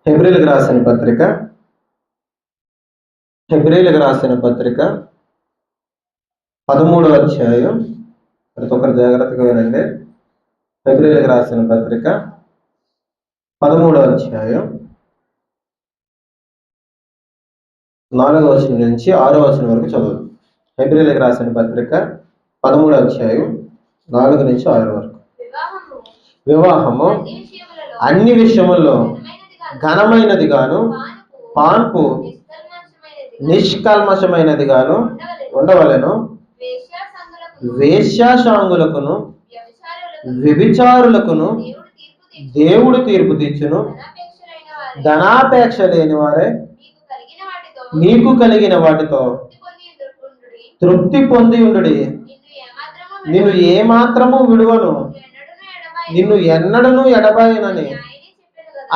హెబ్రీలకు రాసిన పత్రిక హెబ్రీలకు రాసిన పత్రిక 13వ అధ్యాయం. ప్రతి ఒక్కరు జాగ్రత్తగా వినండి. హెబ్రీలకు రాసిన పత్రిక 13వ అధ్యాయం 4వ వచనం నుంచి 6వ వచనం వరకు చదువు. హెబ్రీలకు రాసిన పత్రిక 13వ అధ్యాయం 4 నుంచి 6 వరకు. వివాహము అన్ని విషయముల్లో ఘనమైనది గాను, పాన్పు నిష్కల్మషమైనది గాను ఉండవలెను. వేశ్యాశాంగులకును వ్యభిచారులకును దేవుడు తీర్పు తీర్చును. ధనాపేక్ష లేని వారే మీకు కలిగిన వాటితో తృప్తి పొంది ఉండుడి. నిన్ను ఏమాత్రము విడువను, నిన్ను ఎన్నడను ఎడబాయనని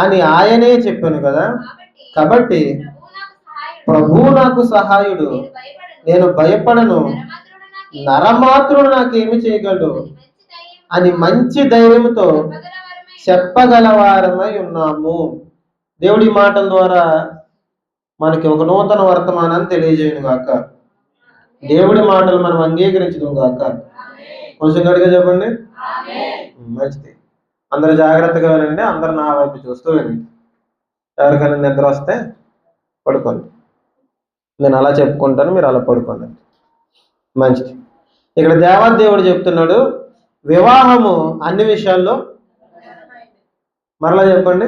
అని ఆయనే చెప్పాను కదా. కాబట్టి ప్రభువు నాకు సహాయుడు, నేను భయపడను, నరమాత్రుడు నాకేమి చేయగలడు అని మంచి ధైర్యంతో చెప్పగలవారమై ఉన్నాము. దేవుడి మాటల ద్వారా మనకి ఒక నూతన వర్తమానాన్ని తెలియజేయను గాక. దేవుడి మాటలు మనం అంగీకరించడం గాక. కొంచెం గట్టిగా చెప్పండి. మంచిది. అందరూ జాగ్రత్తగా వినండి. అందరూ నా వైపు చూస్తూ వినండి. ఎవరికైనా నిద్ర వస్తే పడుకోండి. నేను అలా చెప్పుకుంటాను, మీరు అలా పడుకోండి. మంచిది. ఇక్కడ దేవాదేవుడు చెప్తున్నాడు, వివాహము అన్ని విషయాల్లో, మరలా చెప్పండి.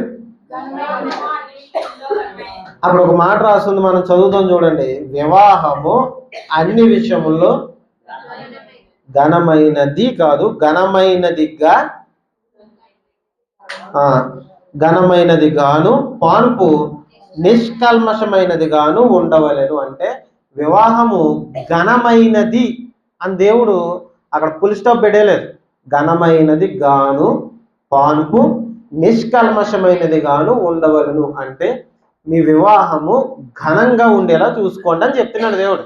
అప్పుడు ఒక మాట రాస్తుంది, మనం చదువుతాం చూడండి. వివాహము అన్ని విషయముల్లో ఘనమైనది కాదు, ఘనమైనది గాను, పాన్పు నిష్కల్మషమైనది గాను ఉండవలెను. అంటే వివాహము ఘనమైనది అని దేవుడు అక్కడ ఫుల్ స్టాప్ పెట్టలేదు. ఘనమైనది గాను, పాన్పు నిష్కల్మషమైనది గాను ఉండవలను. అంటే మీ వివాహము ఘనంగా ఉండేలా చూసుకోండి అని చెప్తున్నాడు దేవుడు.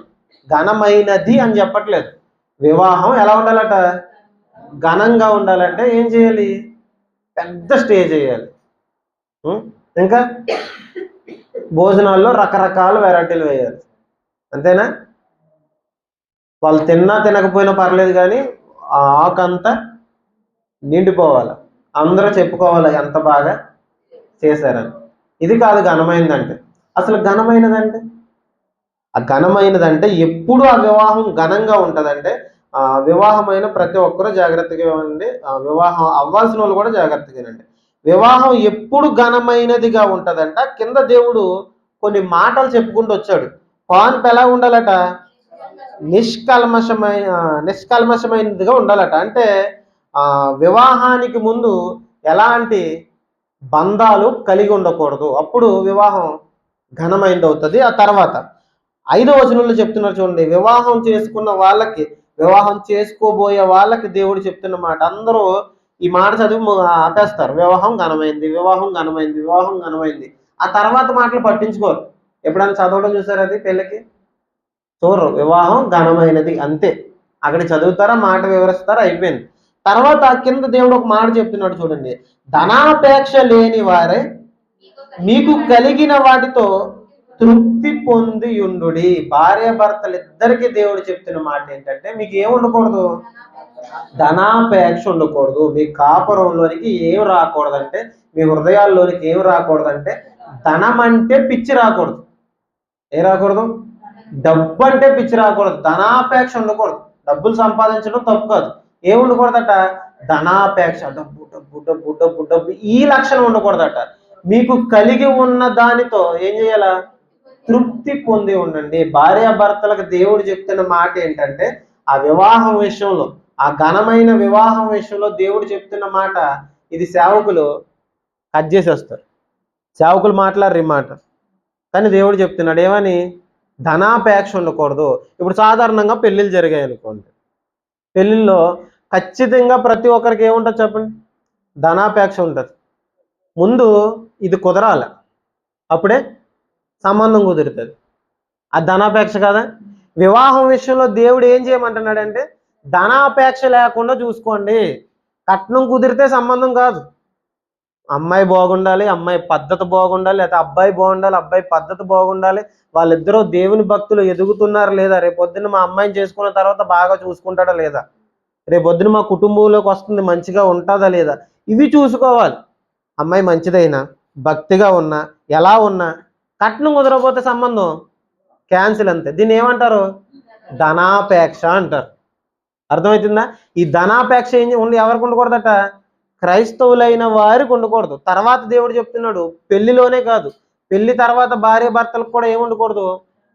ఘనమైనది అని చెప్పట్లేదు. వివాహం ఎలా ఉండాలట? ఘనంగా ఉండాలంటే ఏం చేయాలి? పెద్ద స్టేజ్ వేయాలి. ఇంకా భోజనాల్లో రకరకాల వెరైటీలు వేయాలి. అంతేనా? వాళ్ళు తిన్నా తినకపోయినా పర్లేదు, కానీ ఆ ఆకంతా నిండిపోవాలి. అందరూ చెప్పుకోవాలి ఎంత బాగా చేశారని. ఇది కాదు ఘనమైనదంటే. అసలు ఘనమైనదంటే, ఆ ఘనమైనదంటే ఎప్పుడు ఆ వివాహం ఘనంగా ఉంటుందంటే, వివాహమైన ప్రతి ఒక్కరూ జాగ్రత్తగా ఉండండి. వివాహం అవ్వాల్సిన వాళ్ళు కూడా జాగ్రత్తగా వినండి. వివాహం ఎప్పుడు ఘనమైనదిగా ఉంటుందంట. కింద దేవుడు కొన్ని మాటలు చెప్పుకుంటూ వచ్చాడు. పాన్పు ఎలా ఉండాలట? నిష్కల్మషమైనదిగా ఉండాలట. అంటే వివాహానికి ముందు ఎలాంటి బంధాలు కలిగి ఉండకూడదు. అప్పుడు వివాహం ఘనమైనది అవుతుంది. ఆ తర్వాత 5వ వచనంలో చెప్తున్నారు చూడండి. వివాహం చేసుకున్న వాళ్ళకి, వివాహం చేసుకోబోయే వాళ్ళకి దేవుడు చెప్తున్న మాట. అందరూ ఈ మాట చదివి ఆపేస్తారు. వివాహం ఘనమైంది, వివాహం ఘనమైంది, వివాహం ఘనమైంది. ఆ తర్వాత మాటలు పట్టించుకోరు. ఎప్పుడైనా చదవడం చూసారు? అది పెళ్ళికి చూడరు. వివాహం ఘనమైనది అంతే. అక్కడ చదువుతారా, మాట వివరిస్తారా, అయిపోయింది. తర్వాత కింద దేవుడు ఒక మాట చెప్తున్నాడు చూడండి. ధనాపేక్ష లేని వారే మీకు కలిగిన వాటితో తృప్తి పొంది ఉండుడి. భార్యాభర్తలు ఇద్దరికి దేవుడు చెప్తున్న మాట ఏంటంటే, మీకు ఏం ఉండకూడదు? ధనాపేక్ష ఉండకూడదు. మీ కాపురంలోనికి ఏం రాకూడదంటే, మీ హృదయాల్లోనికి ఏం రాకూడదంటే, ధనం అంటే పిచ్చి రాకూడదు. ఏం రాకూడదు? డబ్బు అంటే పిచ్చి రాకూడదు. ధనాపేక్ష ఉండకూడదు. డబ్బులు సంపాదించడం తప్పు కాదు. ఏం ఉండకూడదట? ధనాపేక్ష, డబ్బు డబ్బు డబ్బు డబ్బు డబ్బు, ఈ లక్షణం ఉండకూడదట. మీకు కలిగి ఉన్న దానితో ఏం చేయాలా? తృప్తి పొంది ఉండండి. భార్యాభర్తలకు దేవుడు చెప్తున్న మాట ఏంటంటే, ఆ వివాహం విషయంలో, ఆ ఘనమైన వివాహం విషయంలో దేవుడు చెప్తున్న మాట ఇది. సేవకులు కట్ చేసేస్తారు, సేవకులు మాట్లాడరు ఈ మాట. కానీ దేవుడు చెప్తున్నాడు ఏమని? ధనాపేక్ష ఉండకూడదు. ఇప్పుడు సాధారణంగా పెళ్ళిళ్ళు జరిగాయి అనుకోండి. పెళ్ళిళ్ళలో ఖచ్చితంగా ప్రతి ఒక్కరికి ఏముంటుంది చెప్పండి? ధనాపేక్ష ఉంటుంది. ముందు ఇది కుదరాలి, అప్పుడే సంబంధం కుదురుతుంది. ఆ ధనాపేక్ష కదా. వివాహం విషయంలో దేవుడు ఏం చేయమంటున్నాడంటే, ధనాపేక్ష లేకుండా చూసుకోండి. కట్నం కుదిరితే సంబంధం కాదు. అమ్మాయి బాగుండాలి, అమ్మాయి పద్ధతి బాగుండాలి, లేదా అబ్బాయి బాగుండాలి, అబ్బాయి పద్ధతి బాగుండాలి, వాళ్ళిద్దరూ దేవుని భక్తులు ఎదుగుతున్నారా లేదా, రేపొద్దున మా అమ్మాయిని చేసుకున్న తర్వాత బాగా చూసుకుంటాడా లేదా, రేపొద్దున మా కుటుంబంలోకి వస్తుంది మంచిగా ఉంటుందా లేదా, ఇవి చూసుకోవాలి. అమ్మాయి మంచిదైనా, భక్తిగా ఉన్నా, ఎలా ఉన్నా, కట్నం కుదరకపోతే సంబంధం క్యాన్సిల్ అంతే. దీన్ని ఏమంటారు? ధనాపేక్ష అంటారు. అర్థమవుతుందా? ఈ ధనాపేక్ష ఎవరికి ఉండకూడదట? క్రైస్తవులైన వారికి ఉండకూడదు. తర్వాత దేవుడు చెప్తున్నాడు, పెళ్లిలోనే కాదు, పెళ్లి తర్వాత భార్య భర్తలకు కూడా ఏముండకూడదు?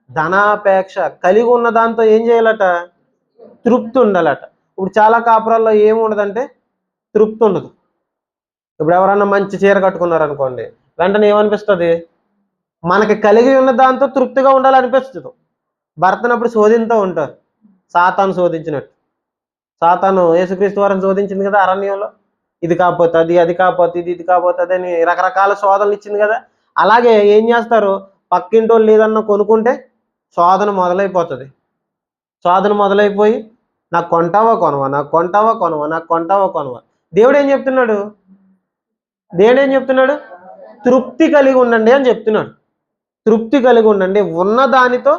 ధనాపేక్ష. కలిగి ఉన్న దాంతో ఏం చేయాలట? తృప్తి ఉండాలట. ఇప్పుడు చాలా కాపురాల్లో ఏముండదంటే తృప్తి ఉండదు. ఇప్పుడు ఎవరన్నా మంచి చీర కట్టుకున్నారనుకోండి, వెంటనే ఏమనిపిస్తుంది? మనకి కలిగి ఉన్న దాంతో తృప్తిగా ఉండాలనిపిస్తుంది. భర్తనప్పుడు శోధింతూ ఉంటారు, సాతాను శోధించినట్టు. సాతాను యేసుక్రీస్తు వారిని శోధించింది కదా అరణ్యంలో. ఇది కాకపోతే అది, అది కాకపోతే ఇది, ఇది కాకపోతే అది అని రకరకాల శోధనలు ఇచ్చింది కదా. అలాగే ఏం చేస్తారు? పక్కింటి వాళ్ళు ఏదన్నా కొనుక్కుంటే శోధన మొదలైపోతుంది. శోధన మొదలైపోయి నాకు కొంటావా కొనవా, నాకు కొంటావా కొనవా, నాకు కొంటావా కొనవా. దేవుడు ఏం చెప్తున్నాడు? దేవుడు ఏం చెప్తున్నాడు? తృప్తి కలిగి ఉండండి అని చెప్తున్నాడు. తృప్తి కలిగి ఉండండి, ఉన్న దానితో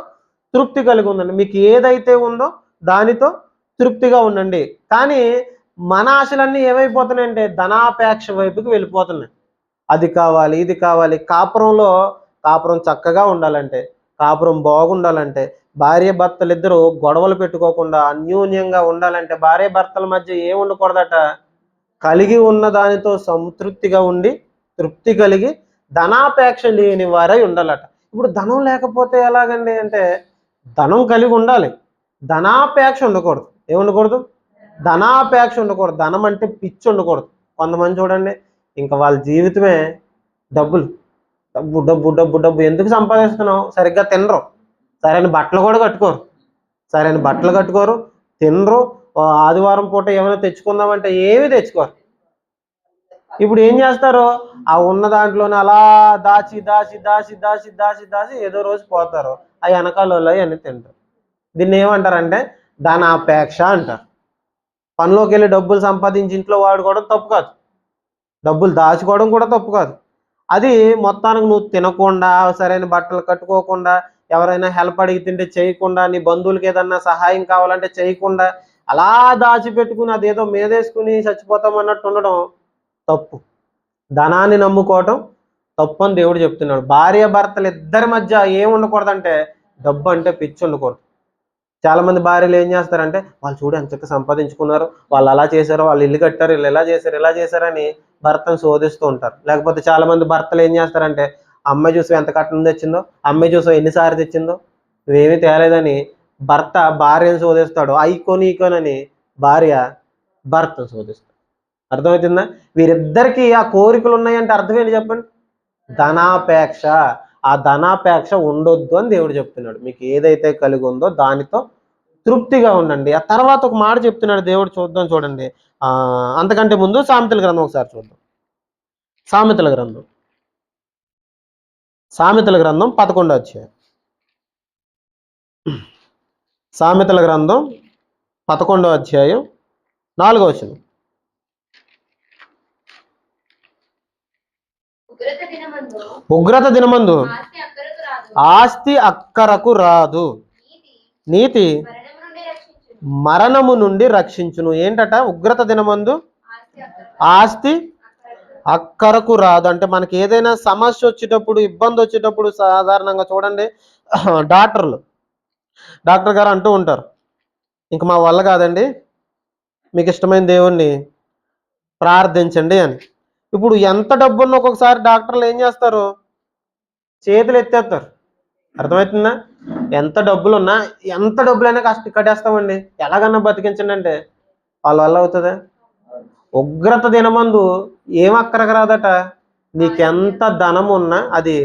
తృప్తి కలిగి ఉండండి. మీకు ఏదైతే ఉందో దానితో తృప్తిగా ఉండండి. కానీ మన ఆశలన్నీ ఏమైపోతున్నాయంటే ధనాపేక్ష వైపుకి వెళ్ళిపోతున్నాయి. అది కావాలి, ఇది కావాలి. కాపురం చక్కగా ఉండాలంటే, కాపురం బాగుండాలంటే, భార్య భర్తలు ఇద్దరు గొడవలు పెట్టుకోకుండా అన్యోన్యంగా ఉండాలంటే భార్య భర్తల మధ్య ఏం ఉండకూడదట? కలిగి ఉన్న దానితో సంతృప్తిగా ఉండి, తృప్తి కలిగి, ధనాపేక్ష లేని వారై ఉండాలట. ఇప్పుడు ధనం లేకపోతే ఎలాగండి అంటే, ధనం కలిగి ఉండాలి, ధనాపేక్ష ఉండకూడదు. ఏముండకూడదు? ధనాపేక్ష ఉండకూడదు. ధనం అంటే పిచ్చి ఉండకూడదు. కొంతమంది చూడండి, ఇంకా వాళ్ళ జీవితమే డబ్బులు, డబ్బు డబ్బు డబ్బు డబ్బు. ఎందుకు సంపాదిస్తున్నావు? సరిగ్గా తినరు, సరైన బట్టలు కూడా కట్టుకోరు, సరైన బట్టలు కట్టుకోరు, తినరు. ఆదివారం పూట ఏమైనా తెచ్చుకుందామంటే ఏమీ తెచ్చుకోరు. ఇప్పుడు ఏం చేస్తారు? ఆ ఉన్న దాంట్లోనే అలా దాచి దాచి దాచి దాచి దాచి దాచి ఏదో రోజు పోతారు. ఆ వెనకాల అన్నీ తింటారు. దీన్ని ఏమంటారంటే ధనాపేక్ష అంటారు. పనిలోకి వెళ్ళి డబ్బులు సంపాదించి ఇంట్లో వాడుకోవడం తప్పు కాదు, డబ్బులు దాచుకోవడం కూడా తప్పు కాదు. అది మొత్తానికి నువ్వు తినకుండా, సరైన బట్టలు కట్టుకోకుండా, ఎవరైనా హెల్ప్ అడిగి తింటే చేయకుండా, నీ బంధువులకి ఏదన్నా సహాయం కావాలంటే చేయకుండా, అలా దాచిపెట్టుకుని అదేదో మీదేసుకుని చచ్చిపోతామన్నట్టు ఉండడం తప్పు. ధనాన్ని నమ్ముకోవటం తప్పు అని దేవుడు చెప్తున్నాడు. భార్య భర్తలు ఇద్దరి మధ్య ఏం ఉండకూడదంటే డబ్బు అంటే పిచ్చి ఉండకూడదు. చాలా మంది భార్యలు ఏం చేస్తారంటే, వాళ్ళు చూడు ఎంత సంపాదించుకున్నారు, వాళ్ళు అలా చేశారు, వాళ్ళు ఇల్లు కట్టారు, వీళ్ళు ఇలా చేశారు, ఇలా చేశారని భర్తను శోధిస్తూ ఉంటారు. లేకపోతే చాలా మంది భర్తలు ఏం చేస్తారంటే, అమ్మాయి చూసి ఎంత కట్నం తెచ్చిందో, అమ్మాయి చూసి ఎన్నిసార్లు తెచ్చిందో, నువ్వేమీ తేలేదని భర్త భార్యను శోధిస్తాడు. ఐకోని ఈకోనని భార్య భర్తను శోధిస్తాడు. అర్థమవుతుందా? వీరిద్దరికీ ఆ కోరికలు ఉన్నాయంటే అర్థం ఏంటి చెప్పండి? ధనాపేక్ష. ఆ ధనాపేక్ష ఉండొద్దు అని దేవుడు చెప్తున్నాడు. మీకు ఏదైతే కలిగి ఉందో దానితో తృప్తిగా ఉండండి. ఆ తర్వాత ఒక మాట చెప్తున్నాడు దేవుడు, చూద్దాం చూడండి. అంతకంటే ముందు సామెతల గ్రంథం ఒకసారి చూద్దాం. సామెతల గ్రంథం 11వ అధ్యాయం. సామెతల గ్రంథం 11వ అధ్యాయం 4వ వచనం. ఉగ్రత దినమందు ఆస్తి అక్కరకు రాదు, నీతి మరణము నుండి రక్షించును. ఏంటట? ఉగ్రత దినమందు ఆస్తి అక్కరకు రాదు. అంటే మనకి ఏదైనా సమస్య వచ్చేటప్పుడు, ఇబ్బంది వచ్చేటప్పుడు సాధారణంగా చూడండి, డాక్టర్ గారు అంటూ ఉంటారు, ఇంక మా వల్ల కాదండి, మీకు ఇష్టమైన దేవుణ్ణి ప్రార్థించండి అని. ఇప్పుడు ఎంత డబ్బున్న ఒక్కొక్కసారి డాక్టర్లు ఏం చేస్తారు? చేతులు ఎత్తేస్తారు. అర్థమవుతుందా? ఎంత డబ్బులున్నా, ఎంత డబ్బులైనా కట్టేస్తామండి, ఎలాగన్నా బతికించండి అంటే వాళ్ళ వల్ల అవుతుందా? ఉగ్రత దినమందు ఏం అక్కరకు రాదట? నీకెంత ధనం ఉన్నా అది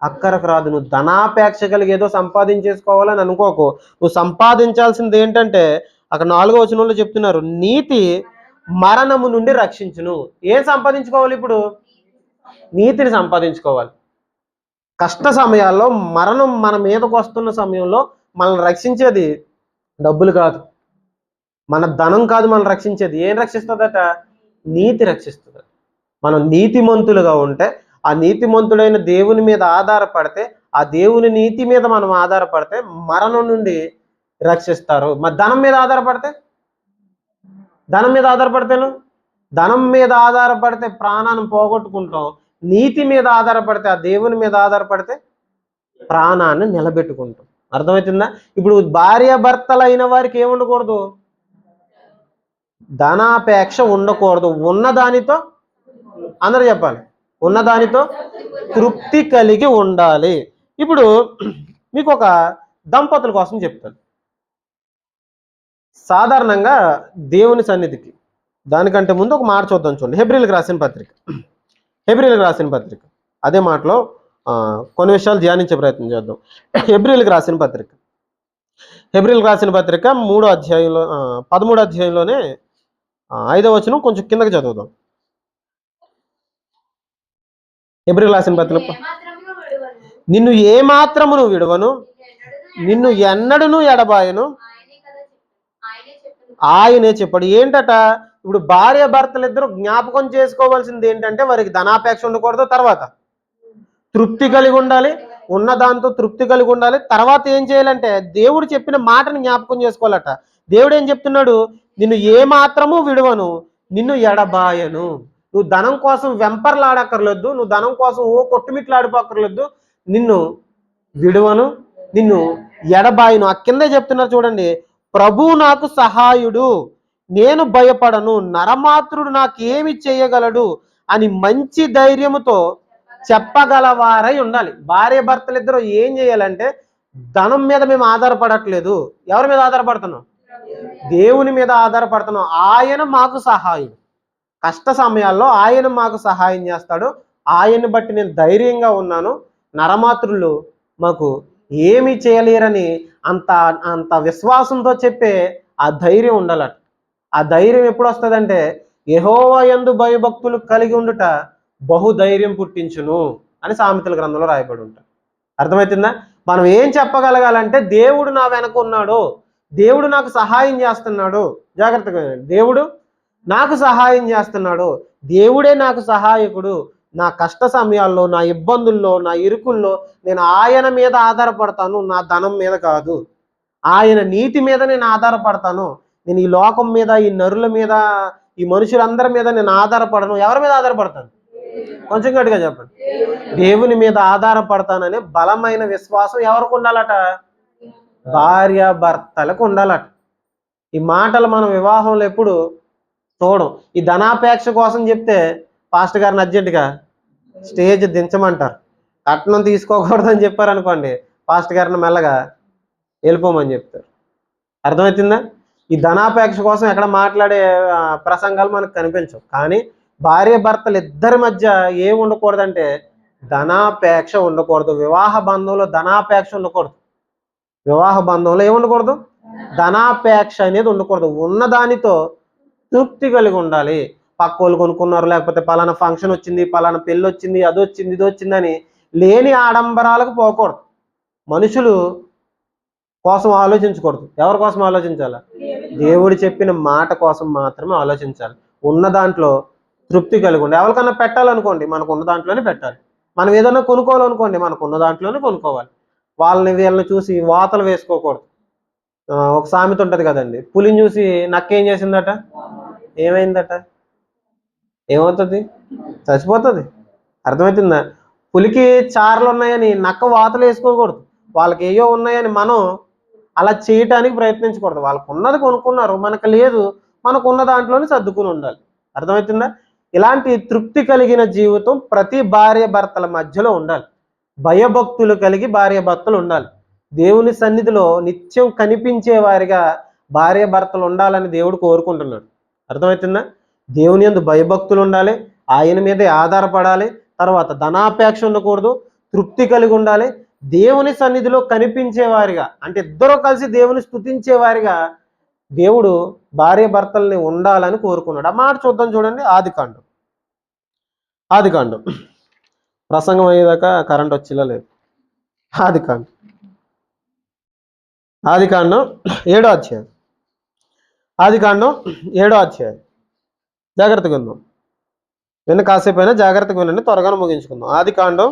అక్కరకు రాదు. నువ్వు ధనాపేక్ష కలిగి ఏదో సంపాదించేసుకోవాలని అనుకోకు. నువ్వు సంపాదించాల్సింది ఏంటంటే, అక్కడ 4వ వచనంలో చెప్తున్నారు, నీతి మరణము నుండి రక్షించును. ఏం సంపాదించుకోవాలి? ఇప్పుడు నీతిని సంపాదించుకోవాలి. కష్ట సమయాల్లో, మరణం మన మీదకు వస్తున్న సమయంలో మనల్ని రక్షించేది డబ్బులు కాదు, మన ధనం కాదు మనల్ని రక్షించేది. ఏం రక్షిస్తుందట? నీతి రక్షిస్తుంది. మనం నీతిమంతులుగా ఉంటే, ఆ నీతిమంతుడైన దేవుని మీద ఆధారపడితే, ఆ దేవుని నీతి మీద మనం ఆధారపడితే మరణం నుండి రక్షిస్తారు. మరి ధనం మీద ఆధారపడితే, ధనం మీద ఆధారపడితేను, ధనం మీద ఆధారపడితే ప్రాణాన్ని పోగొట్టుకుంటాం. నీతి మీద ఆధారపడితే, ఆ దేవుని మీద ఆధారపడితే ప్రాణాన్ని నిలబెట్టుకుంటాం. అర్థమవుతుందా? ఇప్పుడు భార్యాభర్తలైన వారికి ఏముండకూడదు? ధనాపేక్ష ఉండకూడదు. ఉన్నదానితో, అందరూ చెప్పాలి, ఉన్నదానితో తృప్తి కలిగి ఉండాలి. ఇప్పుడు మీకు ఒక దంపతుల కోసం చెప్తాను. సాధారణంగా దేవుని సన్నిధికి దానికంటే ముందు ఒక మాట చూద్దాం. చూడండి, హెబ్రీలకు రాసిన పత్రిక, హెబ్రీలకు రాసిన పత్రిక అదే మాటలో కొన్ని విషయాలు ధ్యానించే ప్రయత్నం చేద్దాం. హెబ్రీలకు రాసిన పత్రిక, హెబ్రీలకు రాసిన పత్రిక 3వ అధ్యాయంలో 13వ అధ్యాయంలోనే 5వ వచనం కొంచెం కిందకి చదువుదాం. హెబ్రీలకు రాసిన పత్రిక, నిన్ను ఏమాత్రమును విడువను, నిన్ను ఎన్నడను ఎడబాయను ఆయనే చెప్పాడు. ఏంటట? ఇప్పుడు భార్య భర్తలు ఇద్దరు జ్ఞాపకం చేసుకోవాల్సింది ఏంటంటే, వారికి ధనాపేక్ష ఉండకూడదు, తర్వాత తృప్తి కలిగి ఉండాలి, ఉన్న దాంతో తృప్తి కలిగి ఉండాలి. తర్వాత ఏం చేయాలంటే, దేవుడు చెప్పిన మాటని జ్ఞాపకం చేసుకోవాలట. దేవుడు ఏం చెప్తున్నాడు? నిన్ను ఏ మాత్రము విడువను, నిన్ను ఎడబాయను. నువ్వు ధనం కోసం వెంపర్లాడక్కర్లేదు, నువ్వు ధనం కోసం కొట్టుమిట్లాడిపోక్కర్లేదు. నిన్ను విడువను, నిన్ను ఎడబాయను. ఆ కిందే చెప్తున్నారు చూడండి, ప్రభు నాకు సహాయుడు, నేను భయపడను, నరమాత్రుడు నాకు ఏమి చేయగలడు అని మంచి ధైర్యముతో చెప్పగలవారై ఉండాలి. భార్య భర్తలు ఇద్దరు ఏం చేయాలంటే, ధనం మీద మేము ఆధారపడట్లేదు. ఎవరి మీద ఆధారపడుతున్నాం? దేవుని మీద ఆధారపడుతున్నాం. ఆయన మాకు సహాయుడు. కష్ట సమయాల్లో ఆయన మాకు సహాయం చేస్తాడు. ఆయన్ని బట్టి నేను ధైర్యంగా ఉన్నాను. నరమాత్రులు మాకు ఏమి చేయలేరని అంత అంత విశ్వాసంతో చెప్పే ఆ ధైర్యం ఉండాలట. ఆ ధైర్యం ఎప్పుడు వస్తుందంటే, యెహోవా యందు భయభక్తులు కలిగి ఉండుట బహుధైర్యం పుట్టించును అని సామెతల గ్రంథంలో రాయబడి ఉంటారు. అర్థమవుతుందా? మనం ఏం చెప్పగలగాలంటే, దేవుడు నా వెనక ఉన్నాడు, దేవుడు నాకు సహాయం చేస్తున్నాడు. జాగ్రత్తగా, దేవుడు నాకు సహాయం చేస్తున్నాడు, దేవుడే నాకు సహాయకుడు. నా కష్ట సమయాల్లో, నా ఇబ్బందుల్లో, నా ఇరుకుల్లో నేను ఆయన మీద ఆధారపడతాను, నా ధనం మీద కాదు. ఆయన నీతి మీద నేను ఆధారపడతాను. నేను ఈ లోకం మీద, ఈ నరుల మీద, ఈ మనుషులందరి మీద నేను ఆధారపడను. ఎవరి మీద ఆధారపడతాను? కొంచెం గట్టిగా చెప్పండి. దేవుని మీద ఆధారపడతాననే బలమైన విశ్వాసం ఎవరికి ఉండాలట? భార్య భర్తలకు ఉండాలట. ఈ మాటలు మనం వివాహంలో ఎప్పుడు చూడం. ఈ ధనాపేక్ష కోసం చెప్తే పాస్టర్ గారిని అర్జెంటుగా స్టేజ్ దించమంటారు. కట్నం తీసుకోకూడదని చెప్పారనుకోండి, పాస్టర్ గారిని మెల్లగా వెళ్ళిపోమని చెప్తారు. అర్థమవుతుందా? ఈ ధనాపేక్ష కోసం ఎక్కడ మాట్లాడే ప్రసంగాలు మనకు కనిపించవు. కానీ భార్య భర్తలు ఇద్దరి మధ్య ఏం ఉండకూడదంటే, ధనాపేక్ష ఉండకూడదు. వివాహ బంధంలో ధనాపేక్ష ఉండకూడదు. వివాహ బంధంలో ఏముండకూడదు? ధనాపేక్ష అనేది ఉండకూడదు. ఉన్నదానితో తృప్తి కలిగి ఉండాలి. పక్కోళ్ళు కొనుక్కున్నారు, లేకపోతే పలానా ఫంక్షన్ వచ్చింది, పలానా పెళ్ళి వచ్చింది, అది వచ్చింది, ఇది వచ్చిందని లేని ఆడంబరాలకు పోకూడదు. మనుషులు కోసం ఆలోచించకూడదు. ఎవరి కోసం ఆలోచించాలి? దేవుడు చెప్పిన మాట కోసం మాత్రమే ఆలోచించాలి. ఉన్న దాంట్లో తృప్తి కలిగి ఉండాలి. ఎవరికన్నా పెట్టాలనుకోండి, మనకు ఉన్న దాంట్లోనే పెట్టాలి. మనం ఏదైనా కొనుక్కోవాలనుకోండి, మనకు ఉన్న దాంట్లోనే కొనుక్కోవాలి. వాళ్ళని వీళ్ళని చూసి వాతలు వేసుకోకూడదు. ఒక సామెత ఉంటుంది కదండి, పులిని చూసి నక్కేం చేసిందట? ఏమైందట? ఏమవుతుంది? చచ్చిపోతుంది. అర్థమవుతుందా? పులికి చారలు ఉన్నాయని నక్క వాతలు వేసుకోకూడదు. వాళ్ళకి ఏయో ఉన్నాయని మనం అలా చేయటానికి ప్రయత్నించకూడదు. వాళ్ళకు ఉన్నది కొనుక్కున్నారు, మనకు లేదు, మనకు ఉన్న దాంట్లోనే సర్దుకుని ఉండాలి. అర్థమవుతుందా? ఇలాంటి తృప్తి కలిగిన జీవితం ప్రతి భార్య భర్తల మధ్యలో ఉండాలి. భయభక్తులు కలిగి భార్య భర్తలు ఉండాలి. దేవుని సన్నిధిలో నిత్యం కనిపించే వారిగా భార్య భర్తలు ఉండాలని దేవుడు కోరుకుంటున్నాడు. అర్థమవుతుందా? దేవుని యందు భయభక్తులు ఉండాలి, ఆయన మీదే ఆధారపడాలి. తర్వాత ధనాపేక్ష ఉండకూడదు, తృప్తి కలిగి ఉండాలి. దేవుని సన్నిధిలో కనిపించే వారిగా, అంటే ఇద్దరు కలిసి దేవుని స్తుతించే వారిగా దేవుడు భార్య భర్తల్ని ఉండాలని కోరుకున్నాడు. ఆ మాట చూద్దాం చూడండి. ఆదికాండం ప్రసంగం అయ్యేదాకా కరెంట్ వచ్చేలా లేదు. ఆదికాండం 7వ అధ్యాయం. ఆదికాండం 7వ అధ్యాయం. జాగ్రత్తగా ఉందాం. విన్న కాసేపు అయినా జాగ్రత్తగా వినండి, త్వరగా ముగించుకుందాం. ఆదికాండం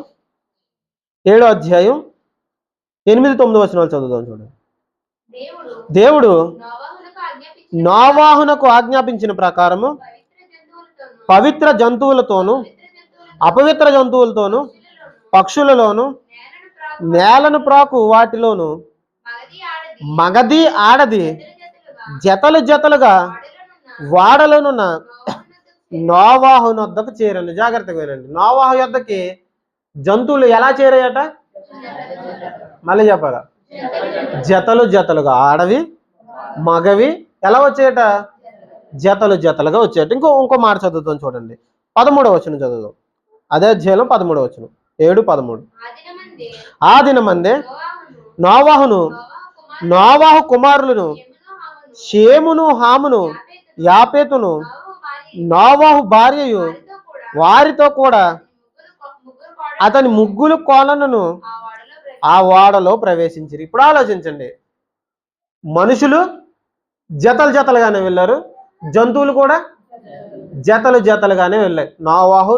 7వ అధ్యాయం 8-9 వచనాలు చదువుదాం. చూడండి. దేవుడు నోవాహునకు ఆజ్ఞాపించిన ప్రకారము పవిత్ర జంతువులతోనూ అపవిత్ర జంతువులతోనూ పక్షులలోను నేలను ప్రాకు వాటిలోను మగది ఆడది జతలు జతలుగా వాడలోనున్న నోవాహు వద్దకు చేరండి. జాగ్రత్తగా వినండి. నోవాహు యొద్దకి జంతువులు ఎలా చేరాయట? మళ్ళీ చెప్పాలా? జతలు జతలుగా, ఆడవి మగవి ఎలా వచ్చాయట? జతలు జతలుగా వచ్చాయట. ఇంకో మాట చదువుతాం చూడండి. 13వ వచనం చదువుదాం. అదే అధ్యాయంలో 13వ వచనం, 7-13. ఆ దినమందే నోవాహు కుమారులను షేమును హామును యాపేతును నోవాహు భార్యయు వారితో కూడా అతని ముగ్గురు కోలలను ఆ ఓడలో ప్రవేశించారు. ఇప్పుడు ఆలోచించండి, మనుషులు జతలు జతలుగానే వెళ్ళారు, జంతువులు కూడా జతలు జతలుగానే వెళ్ళాయి. నోవాహు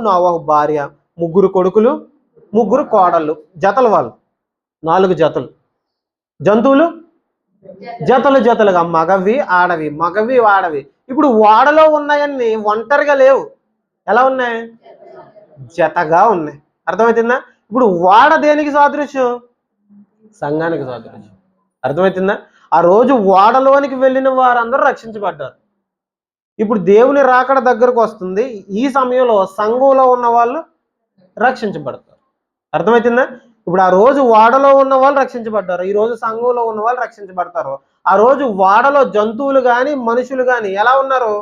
భార్య, ముగ్గురు కొడుకులు, ముగ్గురు కోడళ్ళు, జతలు వాళ్ళు 4 జతలు. జంతువులు జతలు జతలుగా, మగవి ఆడవి, మగవి ఆడవి. ఇప్పుడు ఓడలో ఉన్నాయన్నీ ఒంటరిగా లేవు, ఎలా ఉన్నాయి? జతగా ఉన్నాయి. అర్థమవుతుందా? ఇప్పుడు ఓడ దేనికి సాదృశ్యం? సంఘానికి సాదృశ్యం. అర్థమవుతుందా? ఆ రోజు ఓడలోనికి వెళ్ళిన వారందరూ రక్షించబడ్డారు. ఇప్పుడు దేవుని రాకడ దగ్గరకు వస్తుంది, ఈ సమయంలో సంఘంలో ఉన్న వాళ్ళు రక్షించబడతారు. అర్థమవుతుందా? ఇప్పుడు ఆ రోజు ఓడలో ఉన్న వాళ్ళు రక్షించబడ్డారు, ఈ రోజు సంఘంలో ఉన్న వాళ్ళు రక్షించబడతారు. ఆ రోజు ఓడలో జంతువులు కానీ మనుషులు కానీ ఎలా ఉన్నారు?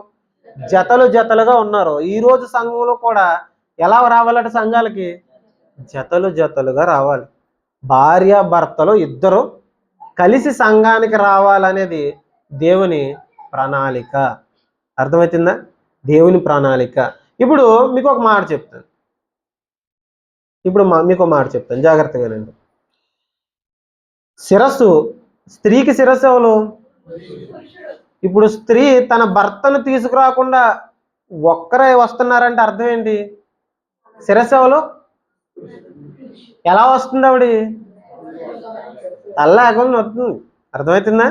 జతలు జతలుగా ఉన్నారు. ఈ రోజు సంఘంలో కూడా ఎలా రావాలట? సంఘాలకి జతలు జతలుగా రావాలి. భార్య భర్తలు ఇద్దరు కలిసి సంఘానికి రావాలనేది దేవుని ప్రణాళిక. అర్థమవుతుందా? దేవుని ప్రణాళిక. ఇప్పుడు మీకు ఒక మాట చెప్తాను, జాగ్రత్తగా వినండి. శిరస్సు, స్త్రీకి శిరస్సు ఎవరు? ఇప్పుడు స్త్రీ తన భర్తను తీసుకురాకుండా ఒక్కరే వస్తున్నారంటే అర్థం ఏంటి? శిరస్సు ఎవరు? ఎలా వస్తుంది ఆవిడ? తల లేకుండా వస్తుంది. అర్థమవుతుందా?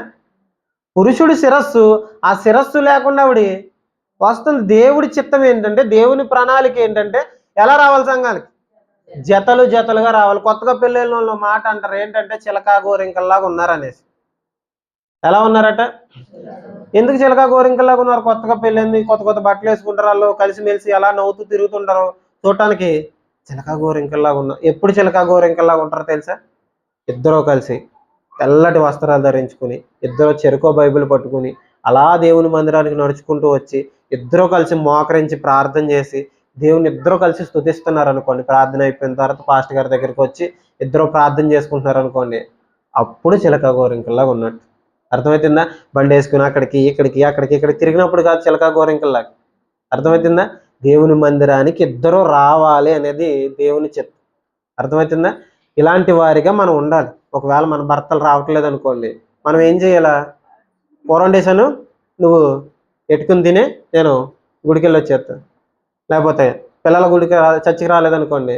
పురుషుడి శిరస్సు, ఆ శిరస్సు లేకుండా ఆవిడ వస్తుంది. దేవుడి చిత్తం ఏంటంటే, దేవుని ప్రణాళిక ఏంటంటే ఎలా రావాలి? సంఘానికి జతలు జతలుగా రావాలి. కొత్తగా పెళ్ళైన వాళ్ళు మాట అంటారు ఏంటంటే చిలకా గోరింకల్లాగా ఉన్నారనేసి. ఎలా ఉన్నారట? ఎందుకు చిలకా గోరింకల్లాగా ఉన్నారు? కొత్తగా పెళ్ళింది, కొత్త కొత్త బట్టలు వేసుకుంటారు, వాళ్ళు కలిసిమెలిసి ఎలా నవ్వుతూ తిరుగుతుంటారు, చూడటానికి చిలకా గోరింకల్లాగా ఉన్నారు. ఎప్పుడు చిలకా గోరింకల్లాగా ఉంటారో తెలుసా? ఇద్దరూ కలిసి తెల్లటి వస్త్రాలు ధరించుకుని, ఇద్దరు చెరుకో బైబిల్ పట్టుకుని అలా దేవుని మందిరానికి నడుచుకుంటూ వచ్చి ఇద్దరూ కలిసి మోకరించి ప్రార్థన చేసి దేవుని ఇద్దరు కలిసి స్తుతిస్తున్నారు అనుకోండి. ప్రార్థన అయిపోయిన తర్వాత పాస్టర్ గారి దగ్గరికి వచ్చి ఇద్దరు ప్రార్థన చేసుకుంటున్నారు అనుకోండి, అప్పుడు చిలకా గోరింకల్లాగా ఉన్నట్టు. అర్థమవుతుందా? బండి వేసుకుని అక్కడికి ఇక్కడికి తిరిగినప్పుడు కాదు చిలకా గోరింకల్లాగా. అర్థమవుతుందా? దేవుని మందిరానికి ఇద్దరు రావాలి అనేది దేవుని చిత్తం. అర్థమవుతుందా? ఇలాంటి వారిగా మనం ఉండాలి. ఒకవేళ మన భర్తలు రావట్లేదు అనుకోండి, మనం ఏం చేయాలా? పూర్వం నువ్వు ఎట్టుకుని తినే నేను గుడికి వెళ్ళి వచ్చేస్తాను, లేకపోతే పిల్లల గుడికి చర్చికి రాలేదనుకోండి,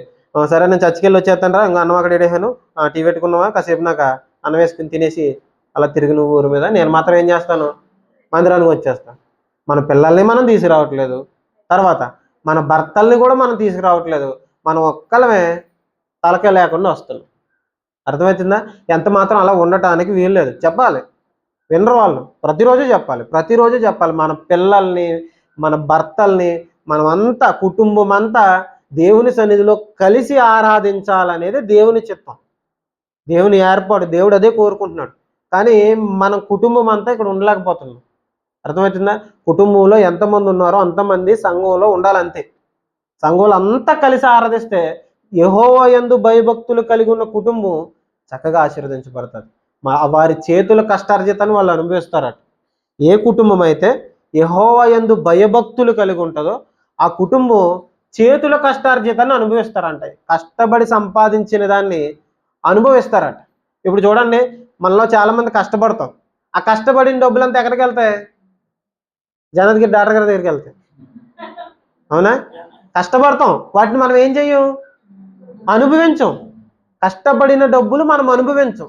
సరే నేను చర్చికి వెళ్ళి వచ్చేస్తాను రా, ఇంకా అన్నం అక్కడ ఎడేసాను, టీ పెట్టుకున్నావా, కాసేపు నాకు అన్నం వేసుకుని తినేసి అలా తిరిగి నువ్వు ఊరి మీద, నేను మాత్రం ఏం చేస్తాను? మందిరానికి వచ్చేస్తాను. మన పిల్లల్ని మనం తీసుకురావట్లేదు, తర్వాత మన భర్తల్ని కూడా మనం తీసుకురావట్లేదు, మనం ఒక్కలమే తలకే లేకుండా వస్తున్నాం. అర్థమవుతుందా? ఎంత మాత్రం అలా ఉండటానికి వీలు లేదు. చెప్పాలి, వినరు వాళ్ళు. ప్రతిరోజు చెప్పాలి. మన పిల్లల్ని, మన భర్తల్ని, మనమంతా కుటుంబం అంతా దేవుని సన్నిధిలో కలిసి ఆరాధించాలనేది దేవుని చిత్తం, దేవుని ఏర్పాటు. దేవుడు అదే కోరుకుంటున్నాడు. కానీ మనం కుటుంబం అంతా ఇక్కడ ఉండలేకపోతున్నాం. అర్థమవుతుందా? కుటుంబంలో ఎంతమంది ఉన్నారో అంతమంది సంఘంలో ఉండాలంతే. సంఘంలో అంతా కలిసి ఆరాధిస్తే యెహోవా యందు భయభక్తులు కలిగి ఉన్న కుటుంబం చక్కగా ఆశీర్వదించబడుతుంది. వారి చేతుల కష్టార్జితాన్ని వాళ్ళు అనుభవిస్తారట. ఏ కుటుంబం అయితే యెహోవా యందు భయభక్తులు కలిగి ఉంటుందో ఆ కుటుంబం చేతుల కష్టార్జితాన్ని అనుభవిస్తారంట. కష్టపడి సంపాదించిన దాన్ని అనుభవిస్తారట. ఇప్పుడు చూడండి, మనలో చాలా మంది కష్టపడతాం, ఆ కష్టపడిన డబ్బులంతా ఎక్కడికి వెళ్తాయి? జనదగిరి డాక్టర్ గారి దగ్గరికి వెళ్తాయి. అవునా? కష్టపడతాం, వాటిని మనం ఏం చెయ్యం, అనుభవించం. కష్టపడిన డబ్బులు మనం అనుభవించం.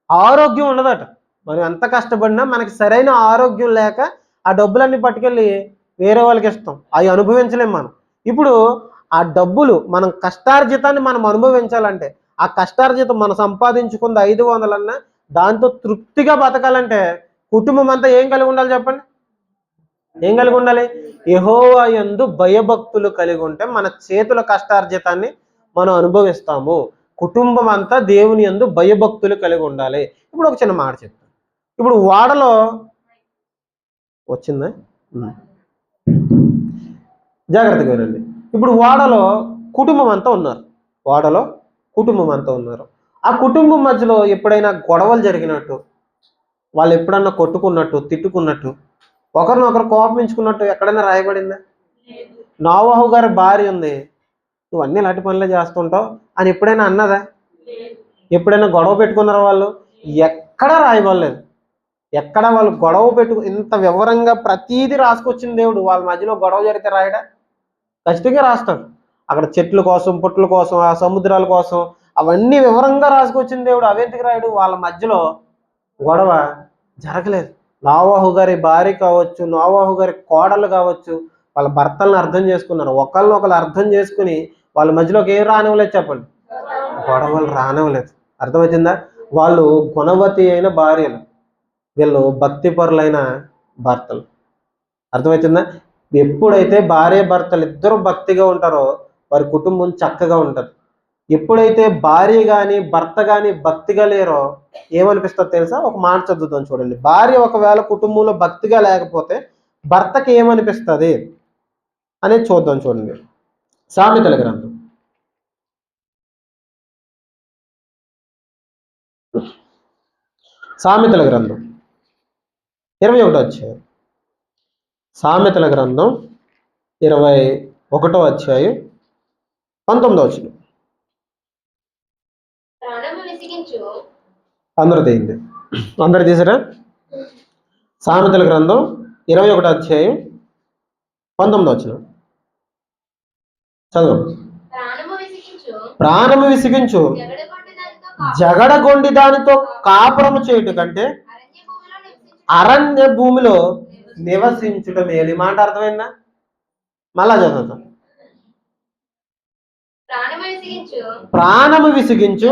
ఆరోగ్యం ఉండదట. మనం ఎంత కష్టపడినా మనకి సరైన ఆరోగ్యం లేక ఆ డబ్బులన్నీ పట్టుకెళ్ళి వేరే వాళ్ళకి ఇస్తాం, అవి అనుభవించలేం మనం. ఇప్పుడు ఆ డబ్బులు మనం కష్టార్జితాన్ని మనం అనుభవించాలంటే, ఆ కష్టార్జితం మనం సంపాదించుకుంది 500 అన్నా దాంతో తృప్తిగా బతకాలంటే కుటుంబం అంతా ఏం కలిగి ఉండాలి చెప్పండి? ఏం కలిగి ఉండాలి? యెహోవా యందు భయభక్తులు కలిగి ఉంటే మన చేతుల కష్టార్జితాన్ని మనం అనుభవిస్తాము. కుటుంబం అంతా దేవుని యందు భయభక్తులు కలిగి ఉండాలి. ఇప్పుడు ఒక చిన్న మాట చెప్తాను. ఇప్పుడు వాడలో వచ్చిందా? జాగ్రత్తగా వినండి. ఇప్పుడు వాడలో కుటుంబం అంతా ఉన్నారు. వాడలో కుటుంబం అంతా ఉన్నారు. ఆ కుటుంబం మధ్యలో ఎప్పుడైనా గొడవలు జరిగినట్టు, వాళ్ళు ఎప్పుడన్నా కొట్టుకున్నట్టు, తిట్టుకున్నట్టు, ఒకరినొకరు కోపించుకున్నట్టు ఎక్కడైనా రాయబడిందా? నోవహు గారి భార్య ఉంది, నువ్వు అన్ని ఇలాంటి పనులే చేస్తుంటావు అని ఎప్పుడైనా అన్నదా? ఎప్పుడైనా గొడవ పెట్టుకున్నారా వాళ్ళు? ఎక్కడా రాయబడలేదు. ఎక్కడ వాళ్ళు గొడవ ఇంత వివరంగా ప్రతీది రాసుకొచ్చిన దేవుడు వాళ్ళ మధ్యలో గొడవ జరిగితే రాయడా? ఖచ్చితంగా రాస్తాడు. అక్కడ చెట్ల కోసం, పుట్ల కోసం, ఆ సముద్రాల కోసం అవన్నీ వివరంగా రాసుకొచ్చిన దేవుడు అవేంటికి రాయడు? వాళ్ళ మధ్యలో గొడవ జరగలేదు. నోవహు గారి భార్య కావచ్చు, నోవహు గారి కోడలు కావచ్చు, వాళ్ళ భర్తలను అర్థం చేసుకున్నారు. ఒకళ్ళు అర్థం చేసుకుని వాళ్ళ మధ్యలోకి ఏం రానివ్వలేదు చెప్పండి? గొడవలు రానివ్వలేదు. అర్థమవుతుందా? వాళ్ళు గుణవతి అయిన భార్యలు, వీళ్ళు భక్తిపరులైన భర్తలు. అర్థమవుతుందా? ఎప్పుడైతే భార్య భర్తలు ఇద్దరు భక్తిగా ఉంటారో వారి కుటుంబం చక్కగా ఉంటుంది. ఎప్పుడైతే భార్య కానీ భర్త కానీ భక్తిగా లేరో ఏమనిపిస్తుందో తెలుసా? ఒక మాట చదువుతాం చూడండి. భార్య ఒకవేళ కుటుంబంలో భక్తిగా లేకపోతే భర్తకి ఏమనిపిస్తుంది అనేది చూద్దాం చూడండి. సామెతల గ్రంథం సామెతల గ్రంథం 21వ అధ్యాయం. సామెతల గ్రంథం 21వ అధ్యాయం 19వ వచనం. అందరూ తీయండి. అందరు తీసారా? సామెతల గ్రంథం 21వ అధ్యాయం 19వ వచనం చదువు. ప్రాణము విసిగించు జగడగొండి దానితో కాపురము చేయుట కంటే అరణ్య భూమిలో నివసించుట మేలు. మాట అర్థమైందా? మళ్ళా చదువుతాం. ప్రాణము విసిగించు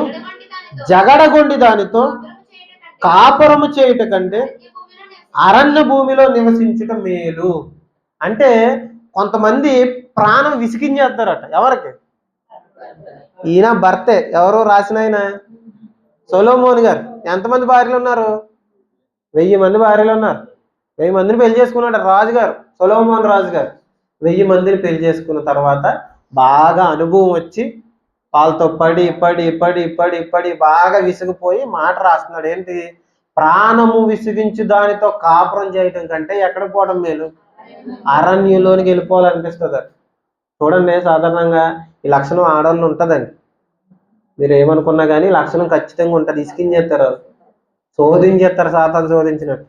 జగడగొండి దానితో కాపురము చేయుట కంటే అరణ్య భూమిలో నివసించుట మేలు. అంటే కొంతమంది ప్రాణం విసిగించేస్తారట. ఎవరికి? ఈయన భర్తే. ఎవరో రాసిన ఆయన సొలొమోను గారు. ఎంతమంది భార్యలు ఉన్నారు? 1000 మంది భార్యలు ఉన్నారు. 1000 మందిని పెళ్లి చేసుకున్నాడు రాజుగారు, సొలొమోను రాజు గారు. 1000 మందిని పెళ్లి చేసుకున్న తర్వాత బాగా అనుభవం వచ్చి వాళ్ళతో పడి పడి పడి పడి పడి బాగా విసిగిపోయి మాట రాస్తున్నాడు. ఏంటి? ప్రాణము విసిగించు దానితో కాపురం చేయటం కంటే ఎక్కడ పోవడం మేలు? అరణ్యంలోనికి వెళ్ళిపోవాలనిపిస్తుంది. చూడండి, సాధారణంగా ఈ లక్షణం ఆడవాళ్ళు ఉంటుందండి. మీరు ఏమనుకున్నా కానీ లక్షణం ఖచ్చితంగా ఉంటుంది. ఇసికించేస్తారు, శోధించేస్తారు, సాతాను శోధించినట్టు.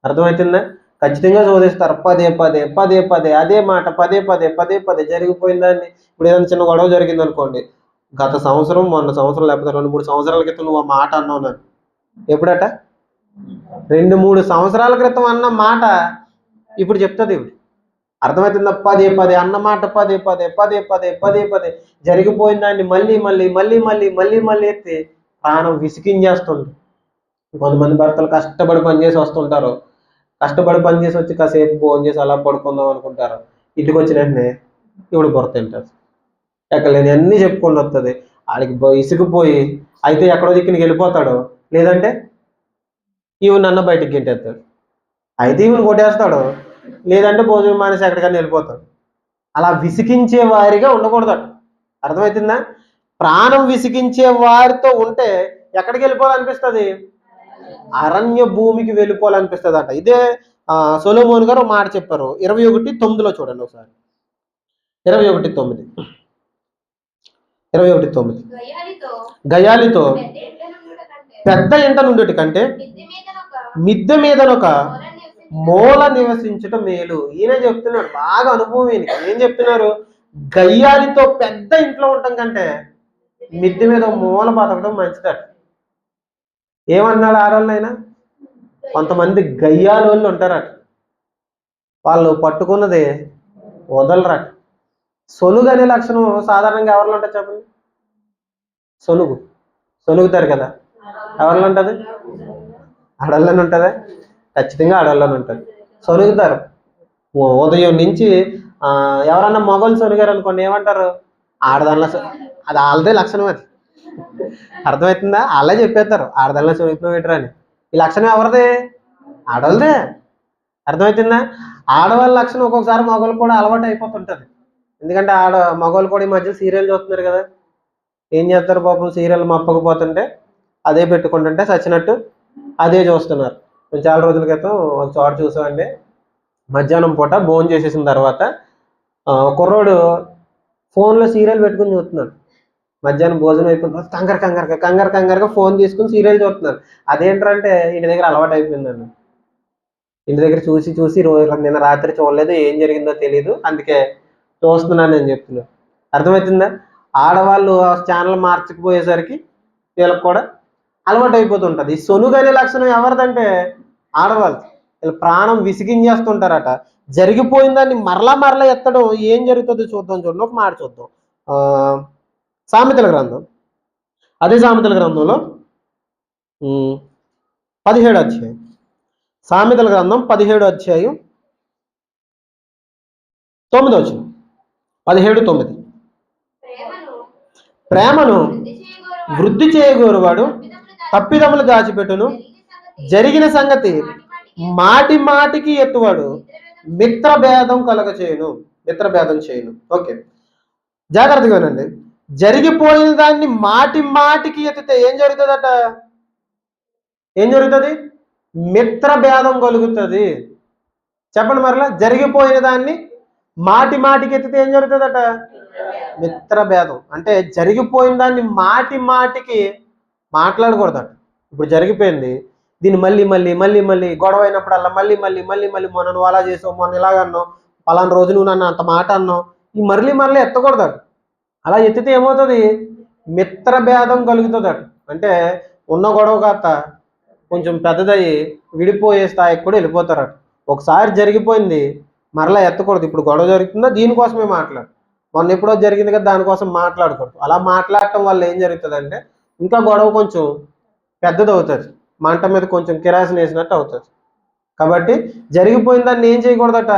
అర్థమవుతుందా? ఖచ్చితంగా శోధిస్తారు. పదే పదే పదే పదే అదే మాట పదే పదే పదే పదే జరిగిపోయిందాన్ని. ఇప్పుడు ఏదైనా చిన్న గొడవ జరిగింది అనుకోండి, గత సంవత్సరం, మొన్న సంవత్సరం, లేకపోతే 2-3 సంవత్సరాల క్రితం నువ్వు ఆ మాట అన్నావు నన్ను. ఎప్పుడట? 2-3 సంవత్సరాల క్రితం అన్న మాట ఇప్పుడు చెప్తుంది. ఇప్పుడు అర్థమవుతుందా? పదే పదే అన్నమాట పదే పదే పదే పదే పదే పదే జరిగిపోయిన దాన్ని మళ్ళీ మళ్ళీ మళ్ళీ మళ్ళీ మళ్ళీ మళ్ళీ ఎత్తి ప్రాణం విసిగించేస్తుంది. కొంతమంది భర్తలు కష్టపడి పనిచేసి వస్తుంటారు. కష్టపడి పనిచేసి వచ్చి కాసేపు ఫోన్ చేసి అలా పడుకుందాం అనుకుంటారు. ఇంటికి వచ్చిన వెంటనే ఇప్పుడు బుర్ర తింటారు. ఎక్కడ లేని అన్నీ చెప్పుకొని వస్తుంది. ఆడికి ఇసుకుపోయి అయితే ఎక్కడో దిక్కునికి వెళ్ళిపోతాడు, లేదంటే ఈవెన్ నన్ను బయటికి గెంటేస్తాడు. అయితే ఈవెన్ కొట్టేస్తాడు, లేదంటే భోజనం మానేసి ఎక్కడికైనా వెళ్ళిపోతాడు. అలా విసిగించే వారిగా ఉండకూడదట. అర్థమవుతుందా? ప్రాణం విసిగించే వారితో ఉంటే ఎక్కడికి వెళ్ళిపోవాలనిపిస్తుంది? అరణ్య భూమికి వెళ్ళిపోవాలనిపిస్తుంది అట. ఇదే సొలొమోను గారు మాట చెప్పారు. 21:9 చూడండి ఒకసారి. 21:9 గయాలితో పెద్ద ఇంట నుండి కంటే మిద్దె మీదనొక మూల నివసించటం మేలు. ఈయన చెప్తున్నాడు, బాగా అనుభవం. ఏం చెప్తున్నారు? గయ్యాలితో పెద్ద ఇంట్లో ఉండటం కంటే మిద్దె మీద మూల బతకడం మంచిదట. ఏమన్నాడు ఆడవాళ్ళైనా? కొంతమంది గయ్యాలోళ్ళు ఉంటారట, వాళ్ళు పట్టుకున్నది వదలరట. సొలుగు అనే లక్షణం సాధారణంగా ఎవరిలో ఉంటుంది చెప్పండి? సొలుగుతారు కదా, ఎవరిలో ఉంటుంది? ఆడవాళ్ళని ఉంటుందా? ఖచ్చితంగా ఆడవాళ్ళని ఉంటుంది. సొలుగుతారు. ఉదయం నుంచి ఎవరన్నా మొగలు సొలిగారు అనుకోండి, ఏమంటారు? ఆడదానిలో అది వాళ్ళదే లక్షణం. అది అర్థమవుతుందా? వాళ్ళే చెప్పేస్తారు ఆడదానిలో సొలుగుతున్నావు ఏంటరా అని. ఈ లక్షణం ఎవరిది? ఆడవాళ్ళదే. అర్థమవుతుందా? ఆడవాళ్ళ లక్షణం ఒక్కొక్కసారి మగవాళ్ళు కూడా అలవాటు అయిపోతుంటుంది. ఎందుకంటే మగవాళ్ళు కూడా ఈ మధ్య సీరియల్ చూస్తున్నారు కదా, ఏం చేస్తారు పాపం, సీరియల్ మప్పకపోతుంటే అదే పెట్టుకుంటుంటే చచ్చినట్టు అదే చూస్తున్నారు. నేను చాలా రోజుల క్రితం ఒక చోట చూసామండి. మధ్యాహ్నం పూట భోజనం చేసేసిన తర్వాత కుర్రోడు ఫోన్లో సీరియల్ పెట్టుకుని చూస్తున్నాడు. మధ్యాహ్నం భోజనం అయిపోయిన కంగారుగా ఫోన్ తీసుకుని సీరియల్ చూస్తున్నారు. అదేంటంటే ఇంటి దగ్గర అలవాటు అయిపోయిందండి. ఇంటి దగ్గర చూసి నిన్న రాత్రి చూడలేదు, ఏం జరిగిందో తెలియదు, అందుకే చూస్తున్నాను నేను చెప్తున్నాను. అర్థమవుతుందా? ఆడవాళ్ళు ఛానల్ మార్చకపోయేసరికి వీళ్ళకి కూడా అలవాటు అయిపోతుంటుంది. ఈ సొనుగు అనే లక్షణం ఎవరిదంటే ఆడవాళ్ళు. వీళ్ళు ప్రాణం విసిగించేస్తుంటారట. జరిగిపోయిన దాన్ని మరలా ఎత్తడం ఏం జరుగుతుందో చూడండి. ఒక మాట చూద్దాం. సామెతల గ్రంథం, అదే సామెతల గ్రంథంలో 17 అధ్యాయం, సామెతల గ్రంథం 17 అధ్యాయం 9 వచనం. 17:9. ప్రేమను వృద్ధి చేయగోరువాడు తప్పిదములు దాచిపెట్టును, జరిగిన సంగతి మాటికి ఎత్తువాడు మిత్రభేదం మిత్రభేదం చేయను. ఓకే, జాగ్రత్తగా వినండి. జరిగిపోయిన దాన్ని మాటికి ఎత్తితే ఏం జరుగుతుందట? ఏం జరుగుతుంది? మిత్రభేదం కలుగుతుంది. చెప్పండి మరలా. జరిగిపోయిన దాన్ని మాటికి ఎత్తితే ఏం జరుగుతుందట? మిత్రభేదం. అంటే జరిగిపోయిన దాన్ని మాటికి మాట్లాడకూడదట. ఇప్పుడు జరిగిపోయింది, దీన్ని మళ్ళీ గొడవ అయినప్పుడల్లా మళ్ళీ మొన్న నువ్వు అలా చేసావు, మొన్న ఇలాగన్నావు, పలానా రోజు నువ్వు నన్ను అంత మాట అన్నావు, ఈ మళ్ళీ ఎత్తకూడదట. అలా ఎత్తితే ఏమవుతుంది? మిత్రభేదం కలుగుతుందట. అంటే ఉన్న గొడవ కాస్త కొంచెం పెద్దదయ్యి విడిపోయే స్థాయికి కూడా వెళ్ళిపోతారట. ఒకసారి జరిగిపోయింది మరలా ఎత్తకూడదు. ఇప్పుడు గొడవ జరుగుతుందో దీనికోసమే మాట్లాడు, మొన్న ఎప్పుడో జరిగింది కదా దానికోసం మాట్లాడకూడదు. అలా మాట్లాడటం వల్ల ఏం జరుగుతుందంటే ఇంకా గొడవ కొంచెం పెద్దది అవుతుంది, మంట మీద కొంచెం కిరాసిన్ వేసినట్టు అవుతుంది. కాబట్టి జరిగిపోయిన దాన్ని ఏం చేయకూడదట?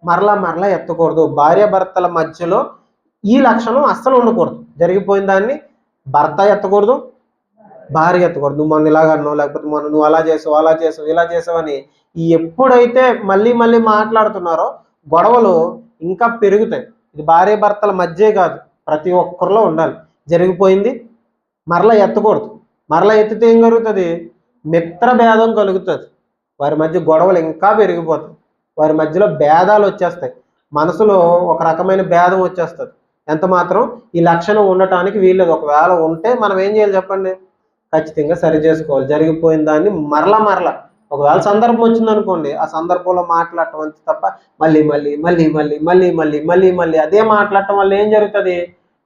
మరలా ఎత్తకూడదు. భార్యాభర్తల మధ్యలో ఈ లక్షణం అస్సలు ఉండకూడదు. జరిగిపోయిన దాన్ని భర్త ఎత్తకూడదు, భార్య ఎత్తకూడదు. నువ్వు మొన్న ఇలాగన్నావు, లేకపోతే మొన్న నువ్వు అలా చేసావు ఇలా చేసావు అని ఎప్పుడైతే మళ్ళీ మాట్లాడుతున్నారో గొడవలు ఇంకా పెరుగుతాయి. ఇది భార్యాభర్తల మధ్యే కాదు, ప్రతి ఒక్కరిలో ఉండాలి. జరిగిపోయింది మరలా ఎత్తకూడదు. మరలా ఎత్తితే ఏం కలుగుతుంది? మిత్రభేదం కలుగుతుంది. వారి మధ్య గొడవలు ఇంకా పెరిగిపోతాయి, వారి మధ్యలో భేదాలు వచ్చేస్తాయి, మనసులో ఒక రకమైన భేదం వచ్చేస్తుంది. ఎంత మాత్రం ఈ లక్షణం ఉండటానికి వీల్లేదు. ఒకవేళ ఉంటే మనం ఏం చేయాలి చెప్పండి? ఖచ్చితంగా సరి చేసుకోవాలి. జరిగిపోయిన దాన్ని మరలా ఒకవేళ సందర్భం వచ్చిందనుకోండి, ఆ సందర్భంలో మాట్లాడటం అంతే తప్ప మళ్ళీ అదే మాట్లాడటం వల్ల ఏం జరుగుతుంది?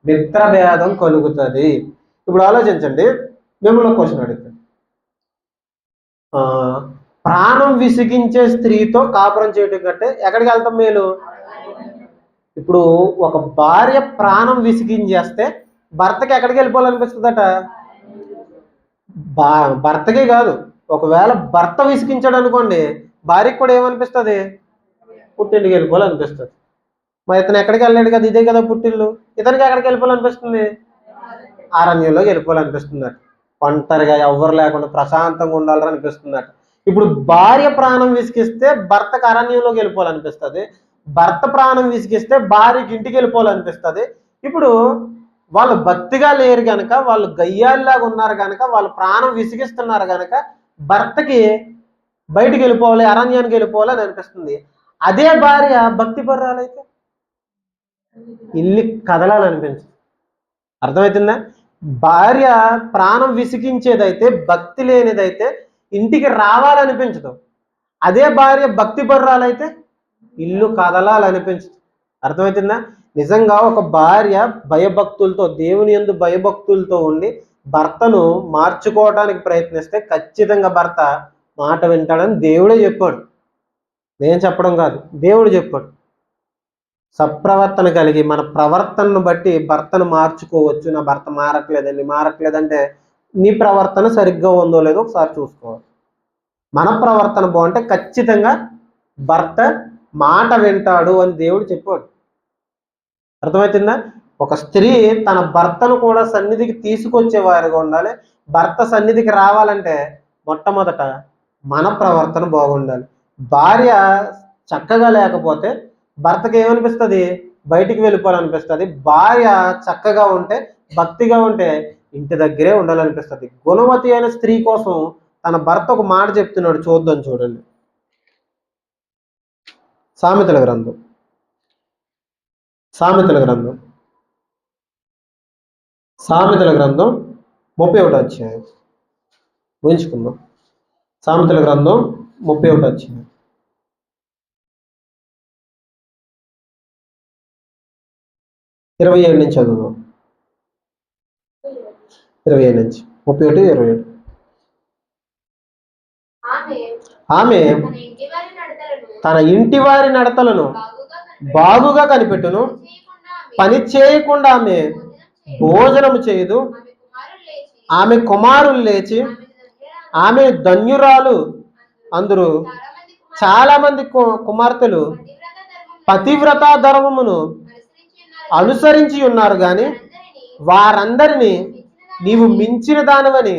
మిత్రభేదం కలుగుతుంది. ఇప్పుడు ఆలోచించండి, మిమ్మల్ని క్వశ్చన్ అడుగుతాను. ప్రాణం విసిగించే స్త్రీతో కాపురం చేయడం కంటే ఎక్కడికి వెళ్తాం మేలు? ఇప్పుడు ఒక భార్య ప్రాణం విసిగించేస్తే భర్తకి ఎక్కడికి వెళ్ళిపోవాలనిపిస్తుందట? భర్తకే కాదు, ఒకవేళ భర్త విసిగించాడు అనుకోండి, భార్యకి కూడా ఏమనిపిస్తుంది? పుట్టింటికి వెళ్ళిపోవాలనిపిస్తుంది. మరి ఇతను ఎక్కడికి వెళ్ళాడు కదా, ఇదే కదా పుట్టిల్లు, ఇతనికి ఎక్కడికి వెళ్ళిపోవాలనిపిస్తుంది? అరణ్యంలోకి వెళ్ళిపోవాలనిపిస్తుందట. ఒంటరిగా ఎవరు లేకుండా ప్రశాంతంగా ఉండాలని అనిపిస్తుందట. ఇప్పుడు భార్య ప్రాణం విసిగిస్తే భర్తకు అరణ్యంలోకి వెళ్ళిపోవాలనిపిస్తుంది, భర్త ప్రాణం విసిగిస్తే భార్యకి ఇంటికి వెళ్ళిపోవాలనిపిస్తుంది. ఇప్పుడు వాళ్ళు భక్తిగా లేరు కనుక, వాళ్ళు గయ్యాల్లాగా ఉన్నారు కనుక, వాళ్ళు ప్రాణం విసిగిస్తున్నారు కనుక భర్తకి బయటికి వెళ్ళిపోవాలి, అరణ్యానికి వెళ్ళిపోవాలి అని అనిపిస్తుంది. అదే భార్య భక్తి పర్రాలైతే ఇల్లు కదలాలనిపించదు. అర్థమవుతుందా? భార్య ప్రాణం విసిగించేదైతే, భక్తి లేనిదైతే ఇంటికి రావాలనిపించదు. అదే భార్య భక్తి పర్రాలైతే ఇల్లు కదలాలనిపించదు. అర్థమవుతుందా? నిజంగా ఒక భార్య భయభక్తులతో, దేవుని యందు భయభక్తులతో ఉండి భర్తను మార్చుకోవడానికి ప్రయత్నిస్తే ఖచ్చితంగా భర్త మాట వింటాడని దేవుడే చెప్పాడు. నేను చెప్పడం కాదు, దేవుడు చెప్పాడు. సత్ప్రవర్తన కలిగి మన ప్రవర్తనను బట్టి భర్తను మార్చుకోవచ్చు. నా భర్త మారట్లేదంటే నీ ప్రవర్తన సరిగ్గా ఉందో లేదో ఒకసారి చూసుకోవాలి. మన ప్రవర్తన బాగుంటే ఖచ్చితంగా భర్త మాట వింటాడు అని దేవుడు చెప్పాడు. అర్థమవుతుందా? ఒక స్త్రీ తన భర్తను కూడా సన్నిధికి తీసుకొచ్చేవారుగా ఉండాలి. భర్త సన్నిధికి రావాలంటే మొట్టమొదట మన ప్రవర్తన బాగుండాలి. భార్య చక్కగా లేకపోతే భర్తకి ఏమనిపిస్తుంది? బయటికి వెళ్ళిపోవాలనిపిస్తుంది. భార్య చక్కగా ఉంటే, భక్తిగా ఉంటే ఇంటి దగ్గరే ఉండాలనిపిస్తుంది. గుణవతి అయిన స్త్రీ కోసం తన భర్త ఒక మాట చెప్తున్నాడు, చూద్దాం. చూడండి, సామెతల గ్రంథం 31 అధ్యాయం ఊహించుకుందాం. సామెతల గ్రంథం 31 అధ్యాయం 27 నుంచి చదువుదాం. 27 నుంచి 31, 27. ఆమె తన ఇంటి వారి నడతలను బాగుగా కనిపెట్టును, పని చేయకుండా ఆమె భోజనము చేయదు. ఆమె కుమారులు లేచి ఆమె ధన్యురాలు అందరూ. చాలా మంది కుమార్తెలు పతివ్రత ధర్మమును అనుసరించి ఉన్నారు, గాని వారందరినీ నీవు మించిన దానివని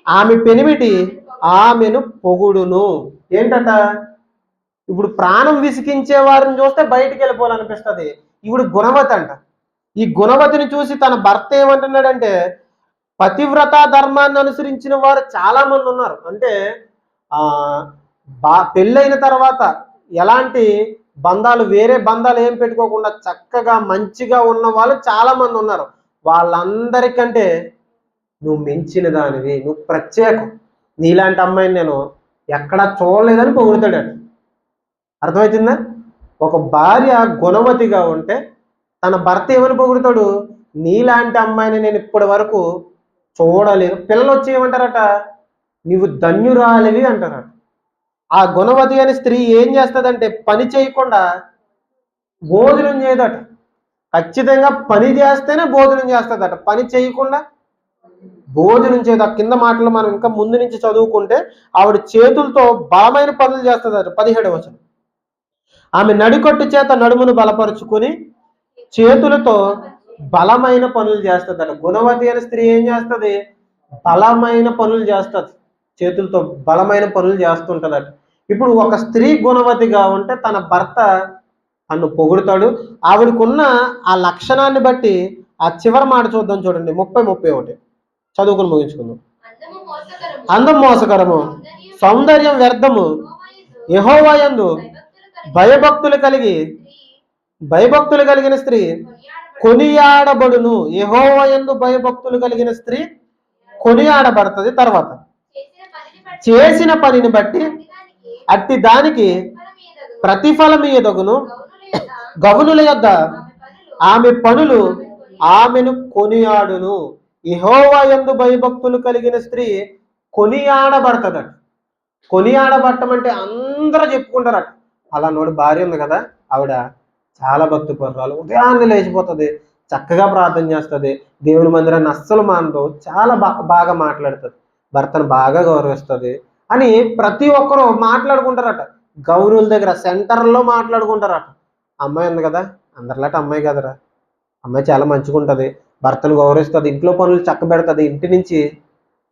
ఆమె పెనిమిటి ఆమెను పొగుడును. ఏంటట? ఇప్పుడు ప్రాణం విసికించే వారిని చూస్తే బయటికి వెళ్ళిపోవాలనిపిస్తుంది. ఇప్పుడు గుణవతి అంట. ఈ గుణవతిని చూసి తన భర్త ఏమంటున్నాడంటే, పతివ్రత ధర్మాన్ని అనుసరించిన వారు చాలా మంది ఉన్నారు. అంటే పెళ్ళైన తర్వాత ఎలాంటి బంధాలు, వేరే బంధాలు ఏం పెట్టుకోకుండా చక్కగా మంచిగా ఉన్న వాళ్ళు చాలా మంది ఉన్నారు. వాళ్ళందరికంటే నువ్వు మించిన దానివి, నువ్వు ప్రత్యేకం, నీలాంటి అమ్మాయిని నేను ఎక్కడా చూడలేదని పొగుడుతాడట. అర్థమవుతుందా? ఒక భార్య గుణవతిగా ఉంటే తన భర్త ఏమని పొగుడుతాడు? నీలాంటి అమ్మాయిని నేను ఇప్పటి వరకు చూడలేదు. పిల్లలు వచ్చి ఏమంటారట? నీవు ధన్యురాలివి అంటారట. ఆ గుణవతి అనే స్త్రీ ఏం చేస్తుందంటే పని చేయకుండా భోజనం చేయదట. ఖచ్చితంగా పని చేస్తేనే భోజనం చేస్తుందట. పని చేయకుండా భోజనం చేయదు. కింద మాటలు మనం ఇంకా ముందు నుంచి చదువుకుంటే ఆవిడ చేతులతో బలమైన పనులు చేస్తుందట. 17వ వచనం. ఆమె నడికట్టు చేత నడుమును బలపరుచుకుని చేతులతో బలమైన పనులు చేస్తుందట. గుణవతి అనే స్త్రీ ఏం చేస్తుంది? బలమైన పనులు చేస్తుంది, చేతులతో బలమైన పనులు చేస్తుంటదట. ఇప్పుడు ఒక స్త్రీ గుణవతిగా ఉంటే తన భర్త తను పొగుడుతాడు. ఆవిడకున్న ఆ లక్షణాన్ని బట్టి ఆ చివరి మాట చూద్దాం. చూడండి, 30-31 చదువుకుని ముగించుకుందాం. అందం మోసకరము, సౌందర్యం వ్యర్థము, యెహోవా యందు భయభక్తులు కలిగిన స్త్రీ కొనియాడబడును. యెహోవా యందు భయభక్తులు కలిగిన స్త్రీ కొనియాడబడుతుంది. తర్వాత చేసిన పనిని బట్టి అట్టి దానికి ప్రతిఫలం ఎదగును. గవనుల యొద్ద ఆమె పనులు ఆమెను కొనియాడును. యెహోవా యందు భయభక్తులు కలిగిన స్త్రీ కొనియాడబడతదట. కొనియాడబడటం అంటే అందరూ చెప్పుకుంటారట, అలా నోడు భార్య ఉంది కదా, ఆవిడ చాలా భక్తి పరురాలు, ఉదయాన్నే లేచిపోతుంది, చక్కగా ప్రార్థన చేస్తుంది, దేవుని మందిరాన్ని అస్సలు మానదు, చాలా బాగా మాట్లాడుతుంది, భర్తను బాగా గౌరవిస్తుంది అని ప్రతి ఒక్కరూ మాట్లాడుకుంటారట. గౌరుల దగ్గర సెంటర్లో మాట్లాడుకుంటారట. అమ్మాయి ఉంది కదా, అందరిలాంటి అమ్మాయి కదరా, అమ్మాయి చాలా మంచిగా ఉంటుంది, భర్తను గౌరవిస్తుంది, ఇంట్లో పనులు చక్కబెడుతుంది, ఇంటి నుంచి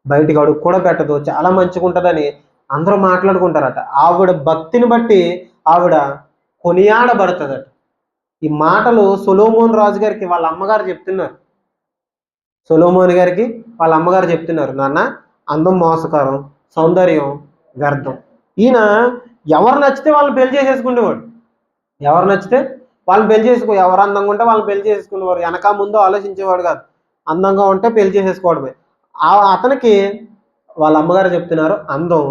బయటికి అడుగు కూడా పెట్టదు, చాలా మంచిగా ఉంటుందని అందరూ మాట్లాడుకుంటారట. ఆవిడ భక్తిని బట్టి ఆవిడ కొనియాడబడుతుందట. ఈ మాటలు సొలొమోను రాజు గారికి వాళ్ళ అమ్మగారు చెప్తున్నారు. సొలొమోను గారికి వాళ్ళ అమ్మగారు చెప్తున్నారు, నాన్న అందం మోసకరం, సౌందర్యం వ్యర్థం. ఈయన ఎవరు నచ్చితే వాళ్ళని పెళ్లి చేసేసుకునేవాడు. ఎవరు నచ్చితే వాళ్ళని పెళ్లి ఎవరు అందంగా ఉంటే వాళ్ళని పెళ్లి చేసేసుకునేవారు. వెనక ముందు ఆలోచించేవాడు కాదు, అందంగా ఉంటే పెళ్లి చేసేసుకోవడమే. అతనికి వాళ్ళ అమ్మగారు చెప్తున్నారు, అందం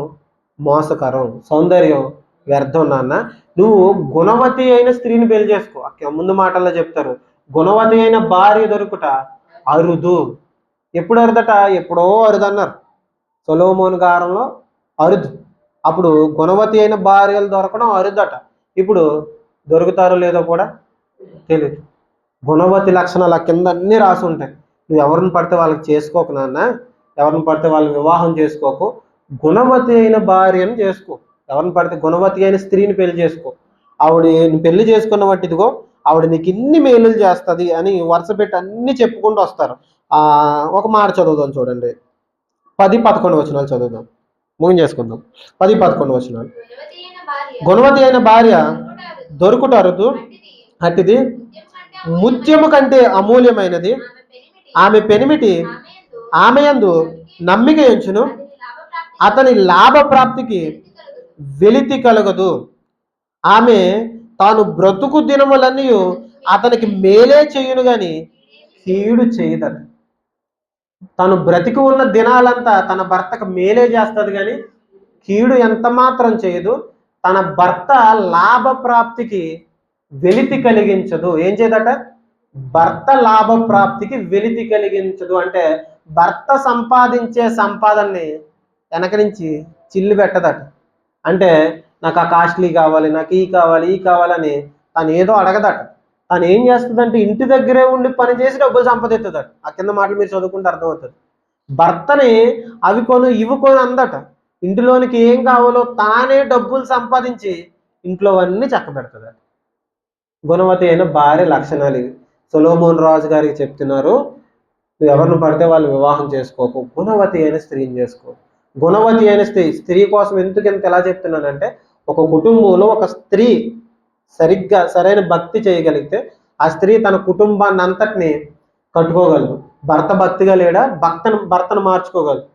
మోసకరం, సౌందర్యం వ్యర్థం నాన్న, నువ్వు గుణవతి అయిన స్త్రీని పెళ్లి చేసుకో. ముందు మాటల్లో చెప్తారు, గుణవతి అయిన భార్య దొరుకుట అరుదు. ఎప్పుడు అరుదట? ఎప్పుడో అరుదన్నారు. సొలొమోను కాలంలో అరుదు. అప్పుడు గుణవతి అయిన భార్యలు దొరకడం అరుదట. ఇప్పుడు దొరుకుతారో లేదో కూడా తెలియదు. గుణవతి లక్షణాలు కింద అన్నీ రాసి ఉంటాయి. నువ్వు ఎవరిని పడితే వాళ్ళకి చేసుకోకు నాన్న, ఎవరిని పడితే వాళ్ళని వివాహం చేసుకోకు, గుణవతి అయిన భార్యను చేసుకో. ఎవరిని పడితే గుణవతి అయిన స్త్రీని పెళ్లి చేసుకో. ఆవిడ పెళ్లి చేసుకున్న వాటి ఇదిగో ఆవిడ నీకు ఇన్ని మేలులు చేస్తుంది అని వరుస పెట్టి అన్ని చెప్పుకుంటూ వస్తారు. ఒక మాట చదువుదాం చూడండి, 10-11 వచనాలు చదువుదాం, ముగించేసుకుందాం. 10-11 వచనాలు. గుణవతి అయిన భార్య దొరుకుట అరుదు, అట్టిది ముత్యము కంటే అమూల్యమైనది. ఆమె పెనిమిటి ఆమె యందు నమ్మిక ఎంచును, అతని లాభ ప్రాప్తికి వెలితి కలగదు. ఆమె తాను బ్రతుకు దినములన్నీ అతనికి మేలే చేయును గాని కీడు చేయదట. తను బ్రతికి ఉన్న దినాలంతా తన భర్తకు మేలే చేస్తుంది కానీ కీడు ఎంత మాత్రం చేయదు. తన భర్త లాభ ప్రాప్తికి వెలితి కలిగించదు. ఏం చేయదట? భర్త లాభ ప్రాప్తికి వెలితి కలిగించదు. అంటే భర్త సంపాదించే సంపాదనని వెనక నుంచి చిల్లు పెట్టదట. అంటే నాకు ఆ కాస్ట్లీ కావాలి, నాకు ఈ కావాలి, ఈ కావాలని తను ఏదో అడగదట. తను ఏం చేస్తుందంటే ఇంటి దగ్గరే ఉండి పని చేసి డబ్బులు సంపాదిస్తుందట. ఆ కింద మాటలు మీరు చదువుకుంటే అర్థమవుతుంది. భర్తని అవి కొను ఇవి కొను అందట. ఇంటిలోనికి ఏం కావాలో తానే డబ్బులు సంపాదించి ఇంట్లో అన్నీ చక్కబెడుతుందట. గుణవతి అయిన భార్య లక్షణాలు ఇవి. సొలొమోను రాజు గారికి చెప్తున్నారు, నువ్వు ఎవరిని పడితే వాళ్ళు వివాహం చేసుకోకు, గుణవతి అయిన స్త్రీని చేసుకో. గుణవతి అయిన స్త్రీ కోసం ఎందుకు ఎంత ఎలా చెప్తున్నానంటే, ఒక కుటుంబంలో ఒక స్త్రీ సరిగ్గా సరైన భక్తి చేయగలిగితే ఆ స్త్రీ తన కుటుంబాన్ని అంతటిని కట్టుకోగలదు. భర్త భక్తిగా లేడా, భర్తను మార్చుకోగలదు.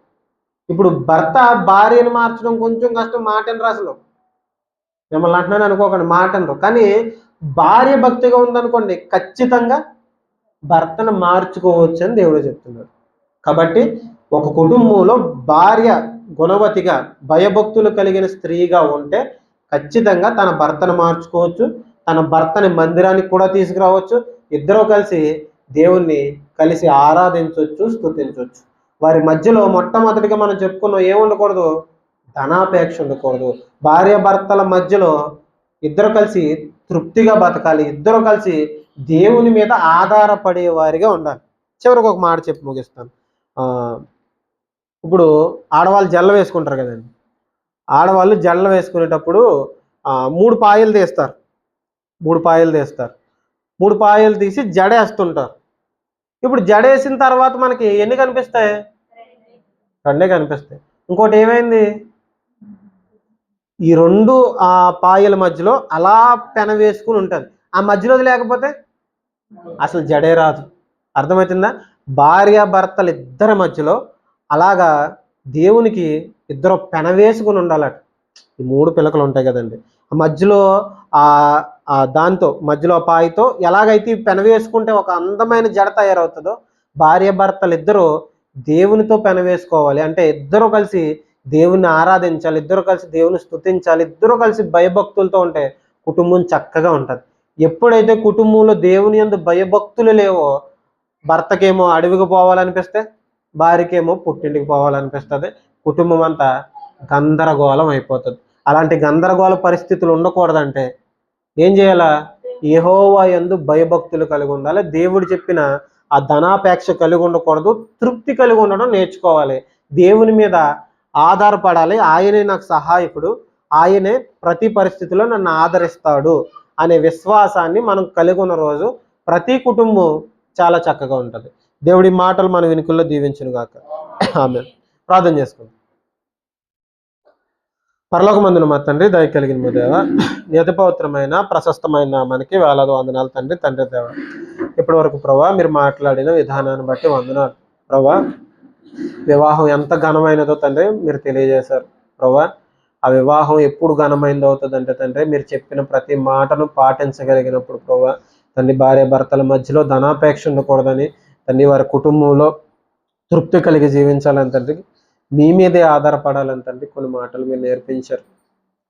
ఇప్పుడు భర్త భార్యను మార్చడం కొంచెం కష్టం, మాటనరు. అసలు మిమ్మల్ని అంటున్నాను అనుకోకండి, మాటనరు. కానీ భార్య భక్తిగా ఉందనుకోండి, ఖచ్చితంగా భర్తను మార్చుకోవచ్చు అని దేవుడు చెప్తున్నాడు. కాబట్టి ఒక కుటుంబంలో భార్య గుణవతిగా భయభక్తులు కలిగిన స్త్రీగా ఉంటే ఖచ్చితంగా తన భర్తను మార్చుకోవచ్చు, తన భర్తని మందిరానికి కూడా తీసుకురావచ్చు. ఇద్దరూ కలిసి దేవుణ్ణి కలిసి ఆరాధించవచ్చు, స్తుతించవచ్చు. వారి మధ్యలో మొట్టమొదటిగా మనం చెప్పుకున్నాం, ఏముండకూడదు? ధనాపేక్ష ఉండకూడదు. భార్య భర్తల మధ్యలో ఇద్దరు కలిసి తృప్తిగా బతకాలి, ఇద్దరు కలిసి దేవుని మీద ఆధారపడే వారిగా ఉండాలి. చివరికి ఒక మాట చెప్పి ముగిస్తాను. ఇప్పుడు ఆడవాళ్ళు జల్ల వేసుకుంటారు కదండి. ఆడవాళ్ళు జల్ల వేసుకునేటప్పుడు 3 పాయలు తీస్తారు. 3 పాయలు తీస్తారు. 3 పాయలు తీసి జడేస్తుంటారు. ఇప్పుడు జడేసిన తర్వాత మనకి ఎన్ని కనిపిస్తాయి? 2 కనిపిస్తాయి. ఇంకోటి ఏమైంది? ఈ 2 పాయల మధ్యలో అలా పెన వేసుకుని ఉంటుంది. ఆ మధ్యలో లేకపోతే అసలు జడే రాదు. అర్థమవుతుందా? భార్య భర్తలు ఇద్దరి మధ్యలో అలాగా దేవునికి ఇద్దరు పెన వేసుకుని ఉండాలట. ఈ 3 పిలకలు ఉంటాయి కదండి, ఆ మధ్యలో దాంతో మధ్యలో పాయితో ఎలాగైతే పెన వేసుకుంటే ఒక అందమైన జడ తయారవుతుందో, భార్య భర్తలు ఇద్దరు దేవునితో పెన వేసుకోవాలి. అంటే ఇద్దరు కలిసి దేవుని ఆరాధించాలి, ఇద్దరు కలిసి దేవుని స్తుతించాలి, ఇద్దరు కలిసి భయభక్తులతో ఉంటే కుటుంబం చక్కగా ఉంటుంది. ఎప్పుడైతే కుటుంబంలో దేవుని యందు భయభక్తులు లేవో, భర్తకేమో అడవికి పోవాలనిపిస్తే, భార్యకేమో పుట్టింటికి పోవాలనిపిస్తుంది. కుటుంబం అంతా గందరగోళం అయిపోతుంది. అలాంటి గందరగోళ పరిస్థితులు ఉండకూడదంటే ఏం చేయాలా? యెహోవా యందు భయభక్తులు కలిగి ఉండాలి. దేవుడు చెప్పిన ఆ ధనాపేక్ష కలిగి ఉండకూడదు, తృప్తి కలిగి ఉండడం నేర్చుకోవాలి. దేవుని మీద ఆధారపడాలి. ఆయనే నాకు సహాయకుడు, ఆయనే ప్రతి పరిస్థితిలో నన్ను ఆదరిస్తాడు అనే విశ్వాసాన్ని మనం కలిగి ఉన్న రోజు ప్రతి కుటుంబం చాలా చక్కగా ఉంటుంది. దేవుడి మాటలు మన వెనుకల్లో దీవించును గాక. ఆమేన్. ప్రార్థన చేసుకుందాం. పరలోకమందున మా తండ్రి, దయ కలిగిన మా దేవ, నీ పవిత్రమైన ప్రశస్తమైన నామానికి వేలాది వందనాలు తండ్రి. తండ్రి దేవ, ఇప్పటి వరకు ప్రభా మీరు మాట్లాడిన విధానాన్ని బట్టి వందనాలు ప్రభా. వివాహం ఎంత ఘనమైనదో తండ్రి మీరు తెలియజేశారు ప్రభా. ఆ వివాహం ఎప్పుడు ఘనమైనది అవుతుందంటే తండ్రి మీరు చెప్పిన ప్రతి మాటను పాటించగలిగినప్పుడు ప్రభా. తండ్రి భార్య భర్తల మధ్యలో ధనాపేక్ష ఉండకూడదని, తండ్రి వారి కుటుంబంలో తృప్తి కలిగి జీవించాలని తండ్రి మీ మీదే ఆధారపడాలని తండ్రి కొన్ని మాటలు మీరు నేర్పించారు.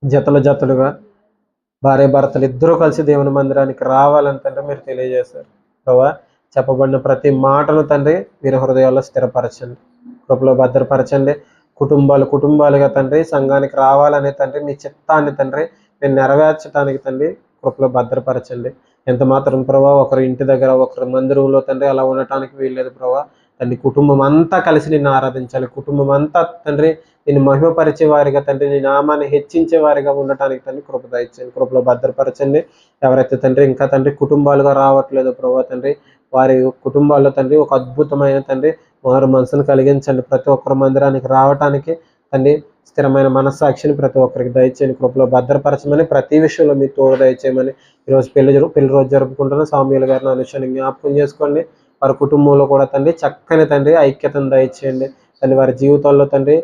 జతలుగా భార్య భర్తలు ఇద్దరూ కలిసి దేవుని మందిరానికి రావాలని తండ్రి మీరు తెలియజేశారు ప్రభా. చెప్పబడిన ప్రతి మాటను తండ్రి మీరు హృదయాల్లో స్థిరపరచండి, కృపలో భద్రపరచండి. కుటుంబాలుగా తండ్రి సంఘానికి రావాలనే తండ్రి మీ చిత్తాన్ని తండ్రి మీరు నెరవేర్చడానికి తండ్రి కృపలో భద్రపరచండి. ఎంత మాత్రం ప్రభా ఒకరి ఇంటి దగ్గర ఒకరి మందిరంలో తండ్రి అలా ఉండటానికి వీల్లేదు ప్రభా. తండ్రి కుటుంబం అంతా కలిసి నిన్ను ఆరాధించాలి, కుటుంబం అంతా తండ్రి నిన్ను మహిమపరిచే వారిగా తండ్రి నీ నామాన్ని హెచ్చించే వారిగా ఉండటానికి తండ్రి కృప దయచేయండి, కృపలో భద్రపరచండి. ఎవరైతే తండ్రి ఇంకా తండ్రి కుటుంబాలుగా రావట్లేదు ప్రభా తండ్రి వారి కుటుంబాల్లో తండ్రి ఒక అద్భుతమైన తండ్రి వారు మనసును కలిగించండి. ప్రతి ఒక్కరు మందిరానికి రావటానికి తండ్రి స్థిరమైన మనస్సాక్షిని ప్రతి ఒక్కరికి దయచేయండి, కృపలో భద్రపరచమని ప్రతి విషయంలో మీ తోడు దయచేయమని. ఈరోజు పెళ్లి రోజు జరుపుకుంటున్న సామ్యూల్ గారిని అనుషాన్ని జ్ఞాపకం చేసుకోండి. వారి కుటుంబంలో కూడా తండ్రి చక్కని తండ్రి ఐక్యతను దయచేయండి తండ్రి. వారి జీవితాల్లో తండ్రి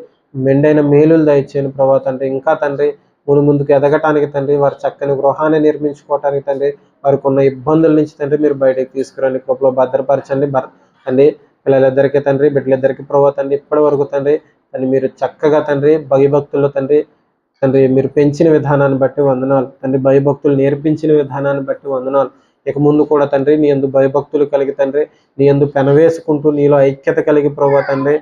మెండైన మేలులు దయచేయండి ప్రభావ తండ్రి. ఇంకా తండ్రి ముందుకు ఎదగటానికి తండ్రి వారి చక్కని గృహాన్ని నిర్మించుకోవటానికి తండ్రి వారికి ఉన్న ఇబ్బందుల నుంచి తండ్రి మీరు బయటకు తీసుకురండి, కృపలో భద్రపరచండి. తండ్రి పిల్లలిద్దరికీ తండ్రి బిడ్డలిద్దరికీ ప్రభావ తండ్రి ఇప్పటి వరకు తండ్రి మీరు చక్కగా తండ్రి భయభక్తుల్లో తండ్రి మీరు పెంచిన విధానాన్ని బట్టి వందనాలు తండ్రి. భయభక్తులు నేర్పించిన విధానాన్ని బట్టి వందనాలు. ఇక ముందు కూడా తండ్రి నీ యందు భయభక్తులు కలిగి తండ్రి నీ యందు పెనవేసుకుంటూ నీలో ఐక్యత కలిగి ప్రభావ తండ్రి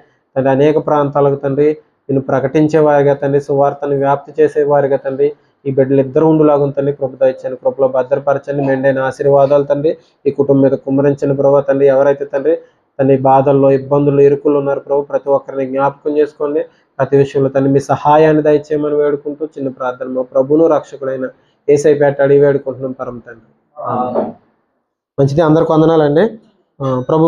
అనేక ప్రాంతాలకు తండ్రి నేను ప్రకటించేవారిగా తండ్రి సువార్తను వ్యాప్తి చేసేవారిగా తండ్రి ఈ బిడ్డలు ఇద్దరు ఉండులాగా తండ్రి కృప దయచండి, కృపలో భద్రపరచండి. మెండైన ఆశీర్వాదాలు తండ్రి ఈ కుటుంబం మీద కుమ్మరించండి ప్రభావ తండ్రి. ఎవరైతే తండ్రి బాధల్లో ఇబ్బందులు ఇరుకులు ఉన్నారు ప్రభు ప్రతి ఒక్కరిని జ్ఞాపకం చేసుకోండి. ప్రతి విషయంలో తండ్రి మీ సహాయాన్ని దయచేయమని వేడుకుంటూ చిన్న ప్రార్థన మా ప్రభును రక్షకుడైన యేసయ్య అడిగి వేడుకుంటున్నాం పరమ తండ్రి. మంచిది, అందరికి వందనాలండి. ప్రభు